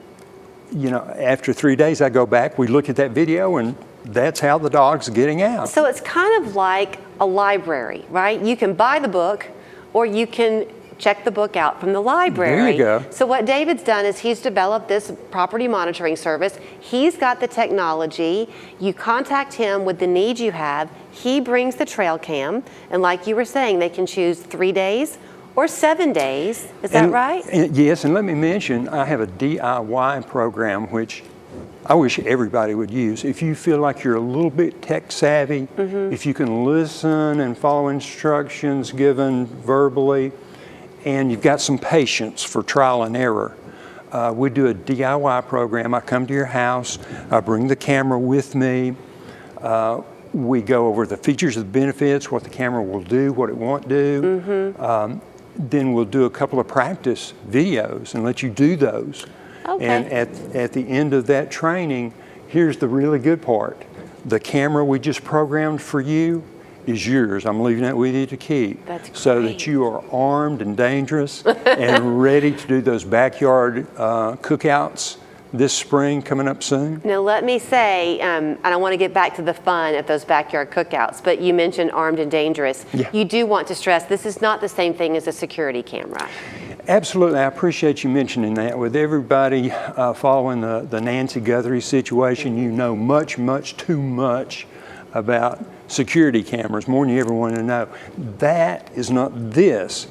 after 3 days, I go back, we look at that video, and that's how the dog's getting out. So it's kind of like a library, right? You can buy the book, or you can check the book out from the library. There you go. So what David's done is he's developed this property monitoring service. He's got the technology. You contact him with the needs you have. He brings the trail cam, and like you were saying, they can choose 3 days or 7 days. Is that right? Yes, and let me mention, I have a DIY program, which I wish everybody would use. If you feel like you're a little bit tech savvy, if you can listen and follow instructions given verbally, and you've got some patience for trial and error, we do a DIY program. I come to your house, I bring the camera with me, we go over the features and benefits, what the camera will do, what it won't do. Then we'll do a couple of practice videos and let you do those. Okay. And at the end of that training, here's the really good part. The camera we just programmed for you is yours. I'm leaving that with you to keep. That's so great. that you are armed and dangerous and ready to do those backyard cookouts this spring coming up soon. Now let me say, and I want to get back to the fun at those backyard cookouts, but you mentioned armed and dangerous. Yeah. You do want to stress this is not the same thing as a security camera. Absolutely, I appreciate you mentioning that. With everybody following the Nancy Guthrie situation, you know much too much about security cameras, more than you ever want to know. That is not this.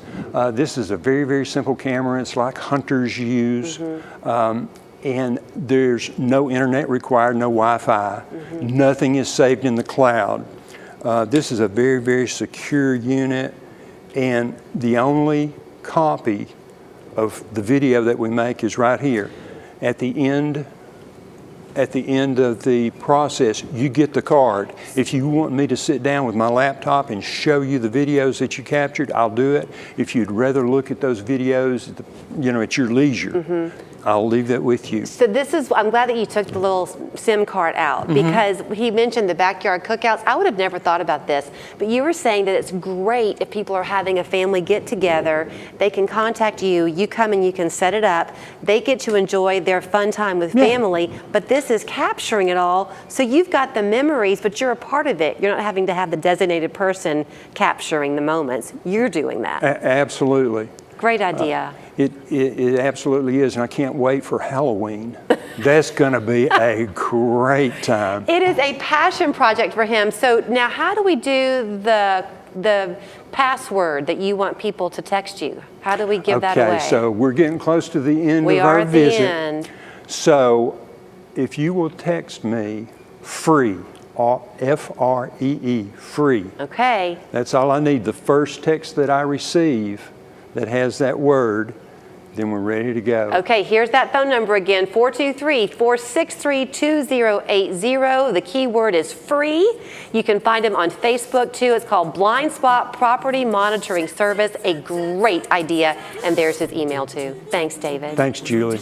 This is a very simple camera. It's like hunters use. And there's no internet required, no Wi-Fi. Nothing is saved in the cloud. This is a very secure unit, and the only copy of the video that we make is right here. At the end of the process, you get the card. If you want me to sit down with my laptop and show you the videos that you captured, I'll do it. If you'd rather look at those videos, at your leisure, I'll leave that with you. So this is, I'm glad that you took the little SIM card out because he mentioned the backyard cookouts. I would have never thought about this, but you were saying that it's great if people are having a family get together, they can contact you, you come and you can set it up, they get to enjoy their fun time with family, but this is capturing it all, so you've got the memories, but you're a part of it. You're not having to have the designated person capturing the moments. You're doing that. Absolutely. Great idea. It absolutely is, and I can't wait for Halloween. That's going to be a great time. It is a passion project for him. So now how do we do the password that you want people to text you? How do we give that away? Okay, so we're getting close to the end we of are our at visit. The end. So if you will text me FREE, F-R-E-E, free. Okay. That's all I need. The first text that I receive that has that word, then we're ready to go. Okay, here's that phone number again, 423-463-2080. The key word is free. You can find him on Facebook too. It's called Blind Spot Property Monitoring Service. A great idea. And there's his email too. Thanks, David. Thanks, Julie.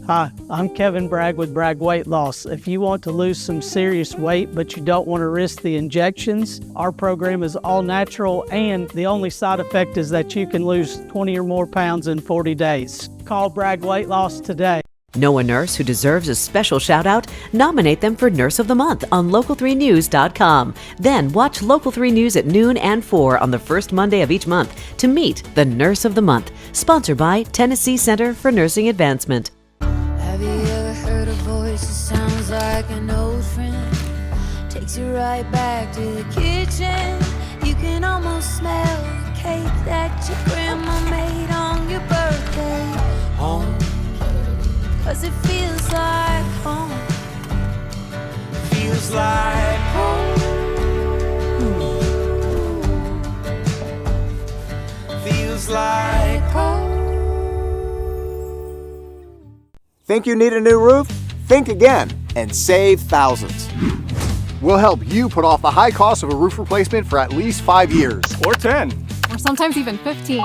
Hi, I'm Kevin Bragg with Bragg Weight Loss. If you want to lose some serious weight but you don't want to risk the injections, our program is all natural and the only side effect is that you can lose 20 or more pounds in 40 days. Call Bragg Weight Loss today. Know a nurse who deserves a special shout out? Nominate them for Nurse of the Month on Local3News.com. Then watch Local 3 News at noon and 4 on the first Monday of each month to meet the Nurse of the Month. Sponsored by Tennessee Center for Nursing Advancement. Have you ever heard a voice that sounds like an old friend? Takes you right back to the kitchen. You can almost smell the cake that your grandma made on your birthday. Home. 'Cause it feels like home. Feels like home. Feels like home. Think you need a new roof? Think again and save thousands. We'll help you put off the high cost of a roof replacement for at least 5 years. Or 10. Or sometimes even 15.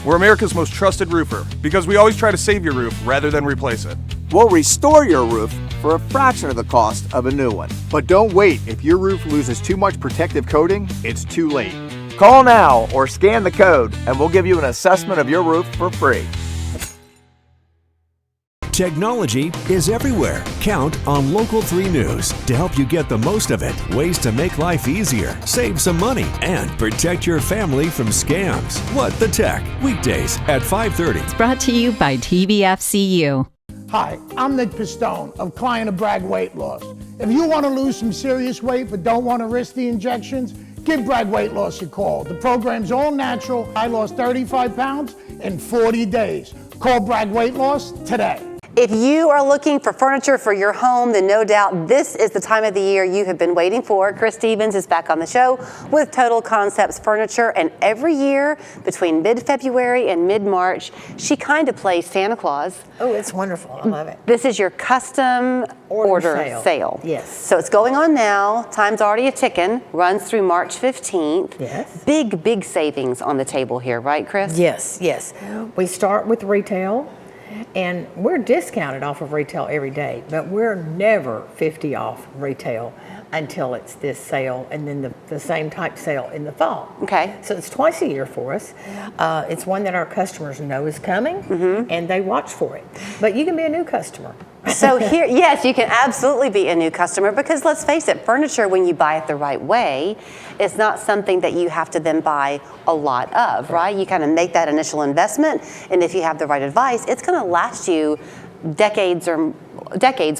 We're America's most trusted roofer because we always try to save your roof rather than replace it. We'll restore your roof for a fraction of the cost of a new one. But don't wait. If your roof loses too much protective coating, it's too late. Call now or scan the code and we'll give you an assessment of your roof for free. Technology is everywhere. Count on Local 3 News to help you get the most of it. Ways to make life easier, save some money, and protect your family from scams. What the Tech? Weekdays at 5:30. It's brought to you by TVFCU. Hi, I'm Nick Pistone of Client of Bragg Weight Loss. If you want to lose some serious weight but don't want to risk the injections, give Bragg Weight Loss a call. The program's all natural. I lost 35 pounds in 40 days. Call Bragg Weight Loss today. If you are looking for furniture for your home, then no doubt this is the time of the year you have been waiting for. Chris Stevens is back on the show with Total Concepts Furniture, and every year between mid-February and mid-March, she kind of plays Santa Claus. Oh, it's wonderful. I love it. This is your custom order sale. Yes. So it's going on now. Time's already a-ticking. Runs through March 15th. Yes. Big savings on the table here, right, Chris? Yes. We start with retail. And we're discounted off of retail every day, but we're never 50 off retail. until it's this sale, and then the same type sale in the fall. Okay. So it's twice a year for us. It's one that our customers know is coming, and they watch for it. But you can be a new customer. So here, yes, you can absolutely be a new customer, because let's face it, furniture, when you buy it the right way, is not something that you have to then buy a lot of, right? You kind of make that initial investment, and if you have the right advice, it's going to last you decades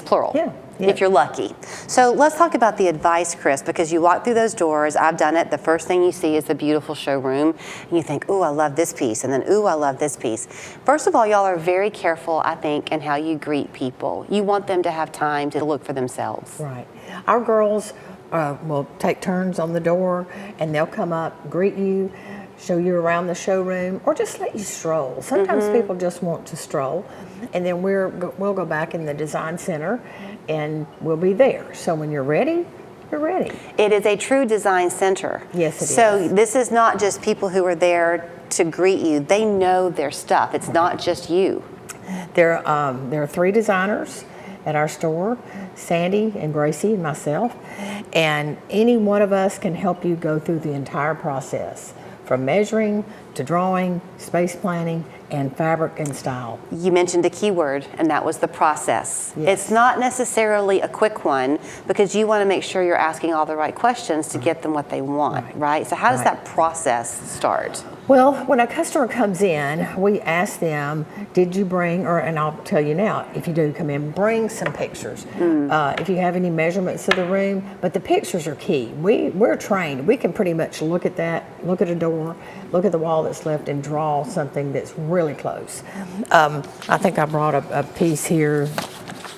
plural. Yeah. If you're lucky. So let's talk about the advice, Chris, because you walk through those doors. I've done it. The first thing you see is the beautiful showroom, and you think, ooh, I love this piece, and then, ooh, I love this piece. First of all, y'all are very careful, I think, in how you greet people. You want them to have time to look for themselves. Right. Our girls will take turns on the door, and they'll come up, greet you, show you around the showroom, or just let you stroll. Sometimes people just want to stroll, and then we'll go back in the design center, and we'll be there. So when you're ready, you're ready. It is a true design center. Yes, it is. So this is not just people who are there to greet you. They know their stuff. It's not just you. There are 3 designers at our store, Sandy and Gracie and myself, and any one of us can help you go through the entire process, from measuring to drawing, space planning, and fabric and style. You mentioned a key word, and that was the process. Yes. It's not necessarily a quick one, because you want to make sure you're asking all the right questions to get them what they want, right? So how does that process start? Well, when a customer comes in, we ask them, did you bring, and I'll tell you now, if you do come in, bring some pictures. If you have any measurements of the room, but the pictures are key. We're trained. We can pretty much look at that, look at a door, look at the wall that's left, and draw something that's really close. I think I brought a piece here.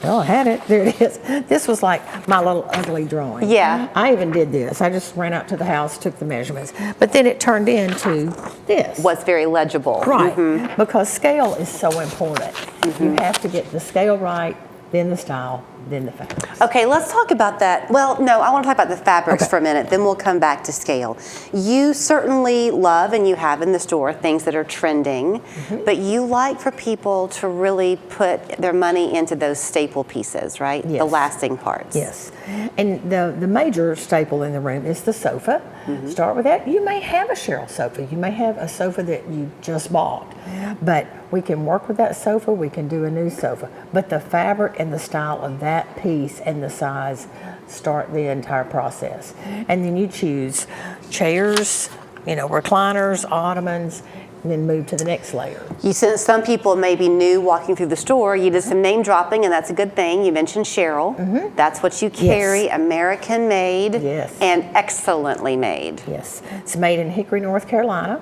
Oh, I had it. There it is. This was like my little ugly drawing. Yeah. I even did this. I just ran out to the house, took the measurements. But then it turned into this. What's very legible. Right. Because scale is so important. You have to get the scale right, then the style, then the fabrics. Okay, let's talk about that. Well, no, I want to talk about the fabrics for a minute, then we'll come back to scale. You certainly love, and you have in the store, things that are trending, but you like for people to really put their money into those staple pieces, right? Yes. The lasting parts. Yes. And the major staple in the room is the sofa. Start with that. You may have a Cheryl sofa. You may have a sofa that you just bought. But we can work with that sofa. We can do a new sofa. But the fabric and the style of that piece and the size start the entire process. And then you choose chairs, recliners, ottomans, and then move to the next layer. Since some people may be new walking through the store, you did some name dropping, and that's a good thing. You mentioned Cheryl. That's what you carry, American made, and excellently made. Yes, it's made in Hickory, North Carolina.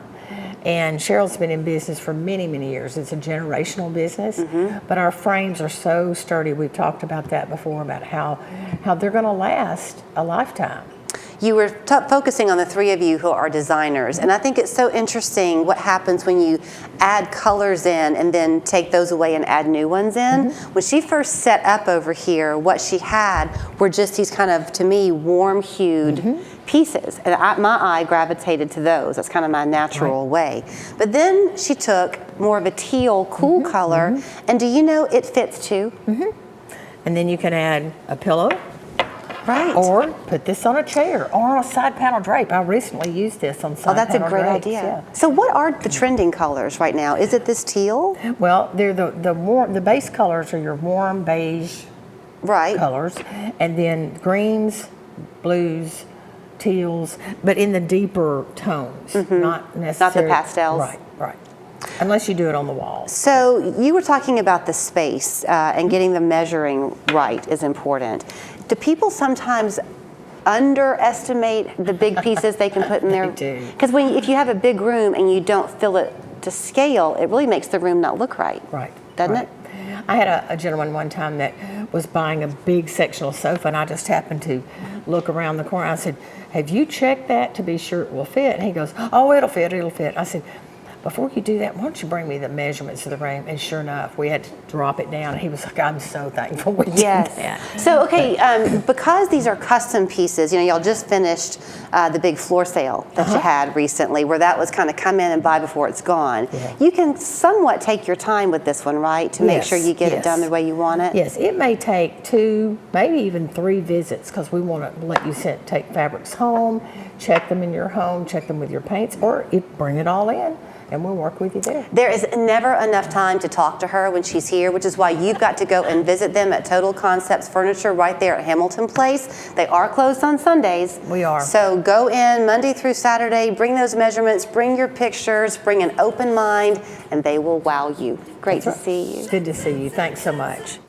And Cheryl's been in business for many, many years. It's a generational business, but our frames are so sturdy. We've talked about that before, about how they're going to last a lifetime. You were focusing on the 3 of you who are designers, and I think it's so interesting what happens when you add colors in and then take those away and add new ones in. When she first set up over here, what she had were just these kind of, to me, warm-hued pieces, and my eye gravitated to those. That's kind of my natural way. But then she took more of a teal, cool color, and do you know it fits too? And then you can add a pillow. Right. Or put this on a chair or on a side panel drape. I recently used this on side panel drapes. Oh, that's a great idea. Yeah. So what are the trending colors right now? Is it this teal? Well, they're the base colors are your warm beige colors, and then greens, blues, teals, but in the deeper tones, not necessarily. Not the pastels. Right. Unless you do it on the walls. So you were talking about the space and getting the measuring right is important. Do people sometimes underestimate the big pieces they can put in there? They do. Because if you have a big room and you don't fill it to scale, it really makes the room not look right. Right. Doesn't it? I had a gentleman one time that was buying a big sectional sofa, and I just happened to look around the corner. I said, have you checked that to be sure it will fit? And he goes, oh, it'll fit. I said, before you do that, why don't you bring me the measurements of the room? And sure enough, we had to drop it down. And he was like, I'm so thankful we did that. So, okay, because these are custom pieces, y'all just finished the big floor sale that you had recently, where that was kind of come in and buy before it's gone. You can somewhat take your time with this one, right? To make sure you get it done the way you want it? Yes, it may take 2, maybe even 3 visits, because we want to let you take fabrics home, check them in your home, check them with your paints, or bring it all in. And we'll work with you there. There is never enough time to talk to her when she's here, which is why you've got to go and visit them at Total Concepts Furniture right there at Hamilton Place. They are closed on Sundays. We are. So go in Monday through Saturday, bring those measurements, bring your pictures, bring an open mind, and they will wow you. Great to see you. Good to see you. Thanks so much.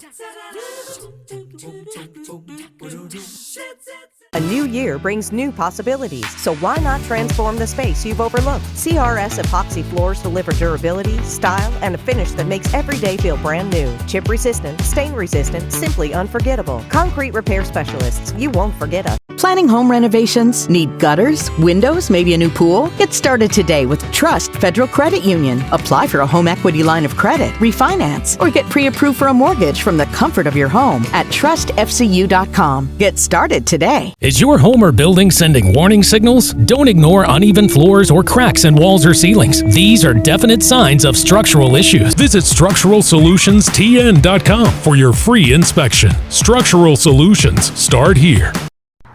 A new year brings new possibilities, so why not transform the space you've overlooked? CRS epoxy floors deliver durability, style, and a finish that makes every day feel brand new. Chip resistant, stain resistant, simply unforgettable. Concrete repair specialists, you won't forget us. Planning home renovations? Need gutters, windows, maybe a new pool? Get started today with Trust Federal Credit Union. Apply for a home equity line of credit, refinance, or get pre-approved for a mortgage from the comfort of your home at trustfcu.com. Get started today. Is your home or building sending warning signals? Don't ignore uneven floors or cracks in walls or ceilings. These are definite signs of structural issues. Visit StructuralSolutionsTN.com for your free inspection. Structural Solutions start here.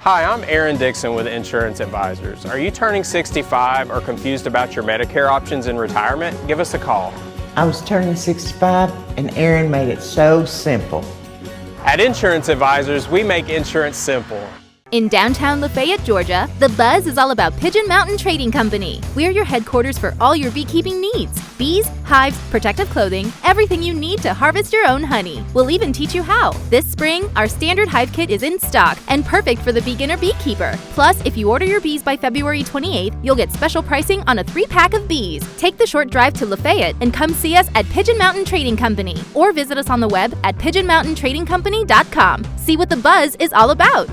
Hi, I'm Aaron Dixon with Insurance Advisors. Are you turning 65 or confused about your Medicare options in retirement? Give us a call. I was turning 65 and Aaron made it so simple. At Insurance Advisors, we make insurance simple. In downtown Lafayette, Georgia, The Buzz is all about Pigeon Mountain Trading Company. We're your headquarters for all your beekeeping needs. Bees, hives, protective clothing, everything you need to harvest your own honey. We'll even teach you how. This spring, our standard hive kit is in stock and perfect for the beginner beekeeper. Plus, if you order your bees by February 28th, you'll get special pricing on a 3-pack of bees. Take the short drive to Lafayette and come see us at Pigeon Mountain Trading Company, or visit us on the web at pigeonmountaintradingcompany.com. See what The Buzz is all about.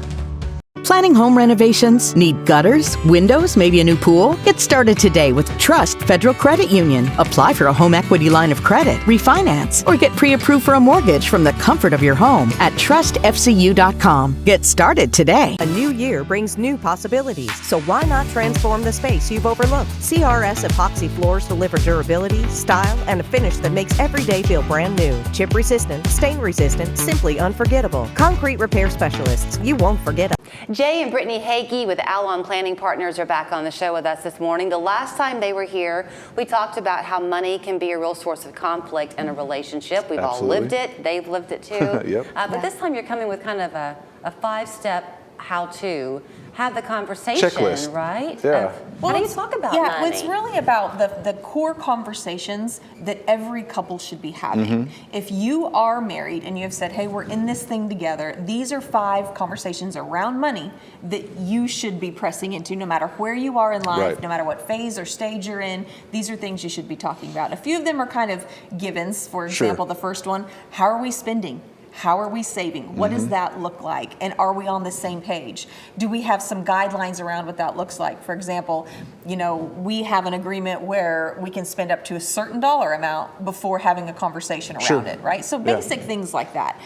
Planning home renovations? Need gutters, windows, maybe a new pool? Get started today with Trust Federal Credit Union. Apply for a home equity line of credit, refinance, or get pre-approved for a mortgage from the comfort of your home at trustfcu.com. Get started today. A new year brings new possibilities, so why not transform the space you've overlooked? CRS epoxy floors deliver durability, style, and a finish that makes every day feel brand new. Chip resistant, stain resistant, simply unforgettable. Concrete repair specialists, you won't forget us. Jay and Brittany Hagee with Alon Planning Partners are back on the show with us this morning. The last time they were here, we talked about how money can be a real source of conflict in a relationship. We've all lived it. They've lived it too. Yep. But this time you're coming with kind of a 5-step how-to. Have the conversation, checklist. Right? Yeah. How do you talk about money? money? It's really about the core conversations that every couple should be having. If you are married and you have said, hey, we're in this thing together, these are 5 conversations around money that you should be pressing into no matter where you are in life, no matter what phase or stage you're in. These are things you should be talking about. A few of them are kind of givens. For example, the first one, how are we spending? How are we saving? What does that look like? And are we on the same page? Do we have some guidelines around what that looks like? For example, we have an agreement where we can spend up to a certain dollar amount before having a conversation around it, right? So basic things like that.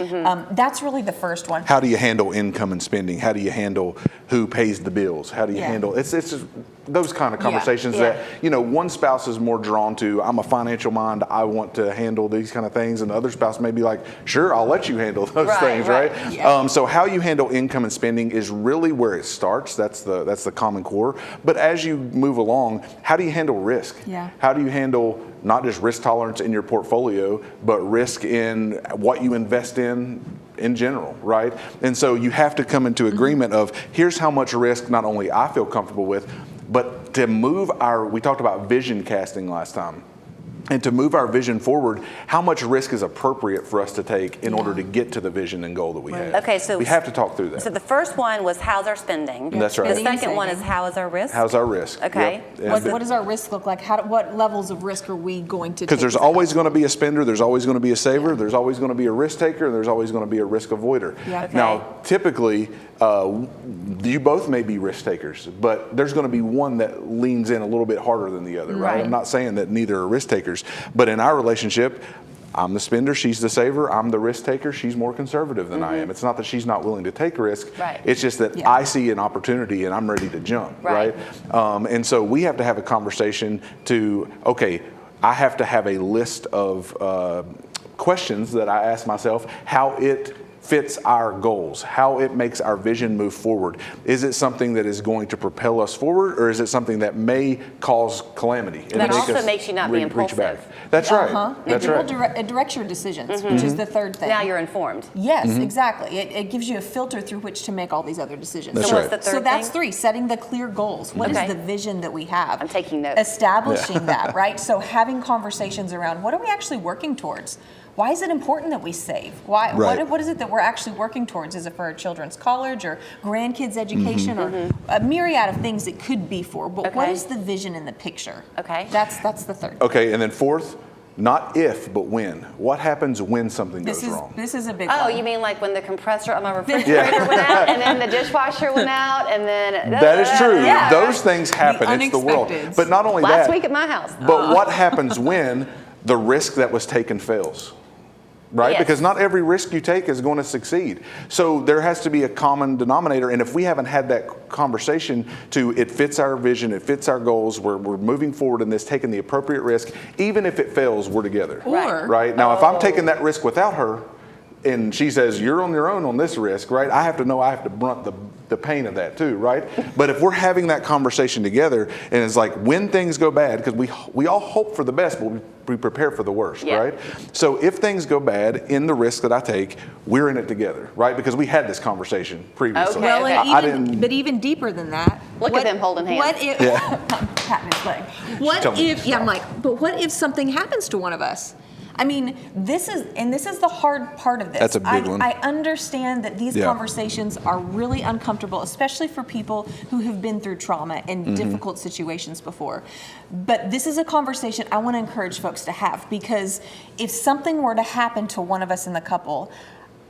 That's really the first one. How do you handle income and spending? How do you handle who pays the bills? How do you handle it's just those kind of conversations that one spouse is more drawn to. I'm a financial mind. I want to handle these kind of things, and the other spouse may be like, sure, I'll let you handle those things, right? So how you handle income and spending is really where it starts. That's the common core. But as you move along, how do you handle risk? How do you handle not just risk tolerance in your portfolio, but risk in what you invest in general, right? And so you have to come into agreement of here's how much risk not only I feel comfortable with, but to move we talked about vision casting last time. And to move our vision forward, how much risk is appropriate for us to take in order to get to the vision and goal that we have? Okay, so we have to talk through that. So the first one was how's our spending? That's right. The second one is how is our risk? How's our risk? Okay. Yep. What does our risk look like? What levels of risk are we going to take? Because there's always going to be a spender, there's always going to be a saver, there's always going to be a risk taker, and there's always going to be a risk avoider. Now, typically, you both may be risk takers, but there's going to be one that leans in a little bit harder than the other, right? I'm not saying that neither are risk takers, but in our relationship, I'm the spender, she's the saver. I'm the risk taker, she's more conservative than I am. It's not that she's not willing to take risk. It's just that I see an opportunity and I'm ready to jump, right? And so we have to have a conversation to, okay, I have to have a list of questions that I ask myself, how it fits our goals, how it makes our vision move forward. Is it something that is going to propel us forward, or is it something that may cause calamity? And that also makes you not be impulsive. That's right. That's It directs your decisions, which is the third thing. Now you're informed. Yes, exactly. It gives you a filter through which to make all these other decisions. That's so right. what's the third that's thing? 3, setting the clear goals. What is the vision that we have? I'm taking notes. Establishing that, right? So having conversations around what are we actually working towards? Why is it important that we save? Why? What is it that we're actually working towards? Is it for our children's college or grandkids' education or a myriad of things it could be for? But what is the vision in the picture? That's the third. Okay, and then fourth, not if, but when. What happens when something goes wrong? This is a big one. Oh, you mean like when the compressor on my refrigerator went out, and then the dishwasher went out, and then... That is true. Those things happen. It's the world. But not only Last week at my house. But what happens when the risk that was taken fails? Right? Because not every risk you take is going to succeed. So there has to be a common denominator. And if we haven't had that conversation to it fits our vision, it fits our goals, we're moving forward in this, taking the appropriate risk, even if it fails, we're together. Right? Now, if I'm taking that risk without her, and she says, you're on your own on this risk, right? I have to know I have to brunt the pain of that too, right? But if we're having that conversation together, and it's like when things go bad, because we all hope for the best, but we prepare for the worst, right? So if things go bad in the risk that I take, we're in it together, right? Because we had this conversation previously. But even deeper than that. Look at them holding hands. What if, I'm patting his leg. What if, I'm like, but what if something happens to one of us? I mean, this is the hard part of this. That's a big one. I understand that these conversations are really uncomfortable, especially for people who have been through trauma and difficult situations before. But this is a conversation I want to encourage folks to have, because if something were to happen to one of us in the couple,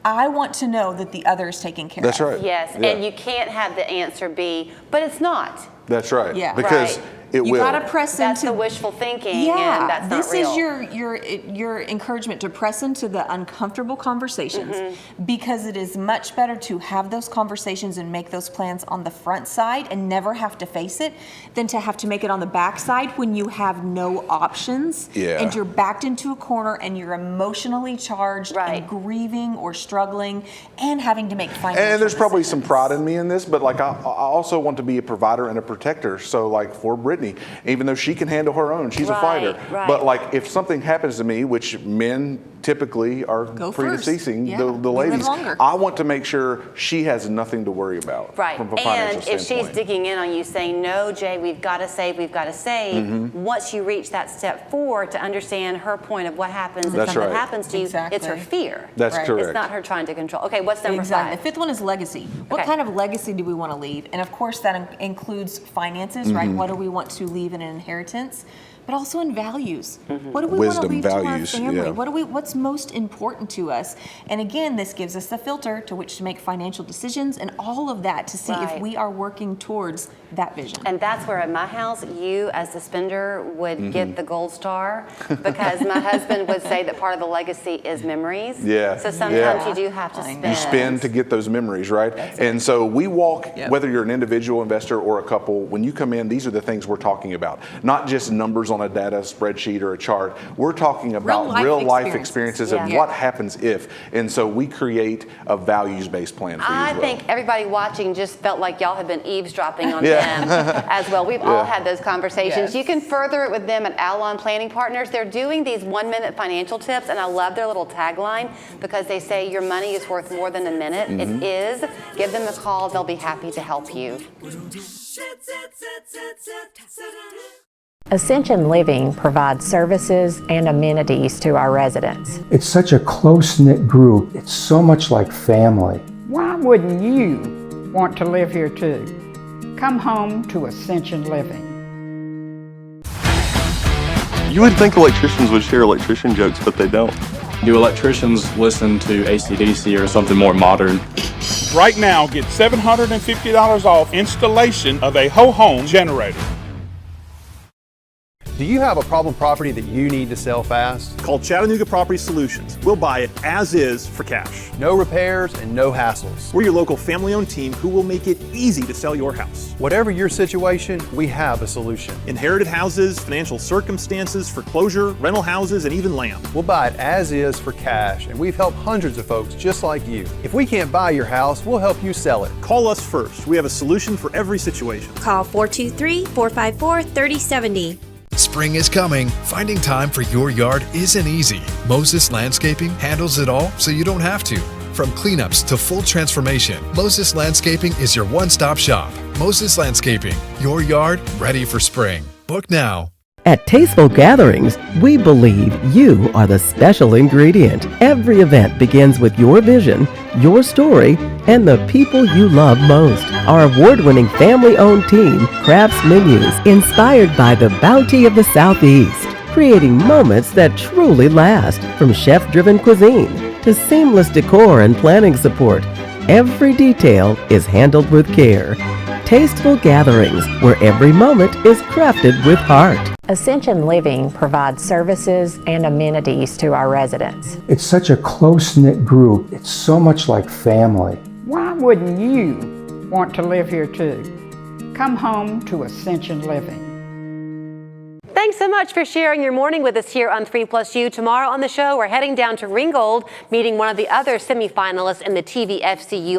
I want to know that the other is taken care of. That's right. Yes, and you can't have the answer be, but it's not. That's right. Because it will. You got to press that's into the wishful thinking, and that's not real. This is your encouragement to press into the uncomfortable conversations, because it is much better to have those conversations and make those plans on the front side and never have to face it than to have to make it on the back side when you have no options and you're backed into a corner and you're emotionally charged and grieving or struggling and having to make financial And there's probably decisions. some pride in me in this, but like I also want to be a provider and a protector. So like for Brittany, even though she can handle her own, she's a fighter. But like if something happens to me, which men typically are predeceasing the ladies, I want to make sure she has nothing to worry about from a financial And if standpoint. she's digging in on you saying, no, Jay, we've got to save, once you reach that step 4 to understand her point of what happens if something happens to you, it's her fear. That's correct. It's not her trying to control. Okay, what's number 5? The 5th one is legacy. What kind of legacy do we want to leave? And of course that includes finances, right? What do we want to leave in an inheritance? But also in values. What do we want to leave to our family? What's most important to us? And again, this gives us the filter to which to make financial decisions and all of that to see if we are working towards that vision. And that's where at my house, you as the spender would get the gold star, because my husband would say that part of the legacy is memories. So sometimes you do have to spend. You spend to get those memories, right? And so we walk, whether you're an individual investor or a couple, when you come in, these are the things we're talking about. Not just numbers on a data spreadsheet or a chart. We're talking about real life experiences of what happens if. And so we create a values-based plan for you as well. I think everybody watching just felt like y'all have been eavesdropping on them as well. We've all had those conversations. You can further it with them at Alon Planning Partners. They're doing these 1-minute financial tips, and I love their little tagline because they say your money is worth more than a minute. It is. Give them a call. They'll be happy to help you. Ascension Living provides services and amenities to our residents. It's such a close-knit group. It's so much like family. Why wouldn't you want to live here too? Come home to Ascension Living. You would think electricians would share electrician jokes, but they don't. Do electricians listen to AC/DC or something more modern? Right now, get $750 off installation of a whole home generator. Do you have a problem property that you need to sell fast? Call Chattanooga Property Solutions. We'll buy it as is for cash. No repairs and no hassles. We're your local family-owned team who will make it easy to sell your house. Whatever your situation, we have a solution. Inherited houses, financial circumstances, foreclosure, rental houses, and even land. We'll buy it as is for cash, and we've helped hundreds of folks just like you. If we can't buy your house, we'll help you sell it. Call us first. We have a solution for every situation. Call 423-454-3070. Spring is coming. Finding time for your yard isn't easy. Moses Landscaping handles it all so you don't have to. From cleanups to full transformation, Moses Landscaping is your one-stop shop. Moses Landscaping, your yard ready for spring. Book now. At Tasteful Gatherings, we believe you are the special ingredient. Every event begins with your vision, your story, and the people you love most. Our award-winning family-owned team crafts menus inspired by the bounty of the Southeast, creating moments that truly last. From chef-driven cuisine to seamless decor and planning support, every detail is handled with care. Tasteful Gatherings, where every moment is crafted with heart. Ascension Living provides services and amenities to our residents. It's such a close-knit group. It's so much like family. Why wouldn't you want to live here too? Come home to Ascension Living. Thanks so much for sharing your morning with us here on 3+U. Tomorrow on the show, we're heading down to Ringgold, meeting one of the other semifinalists in the TVFCU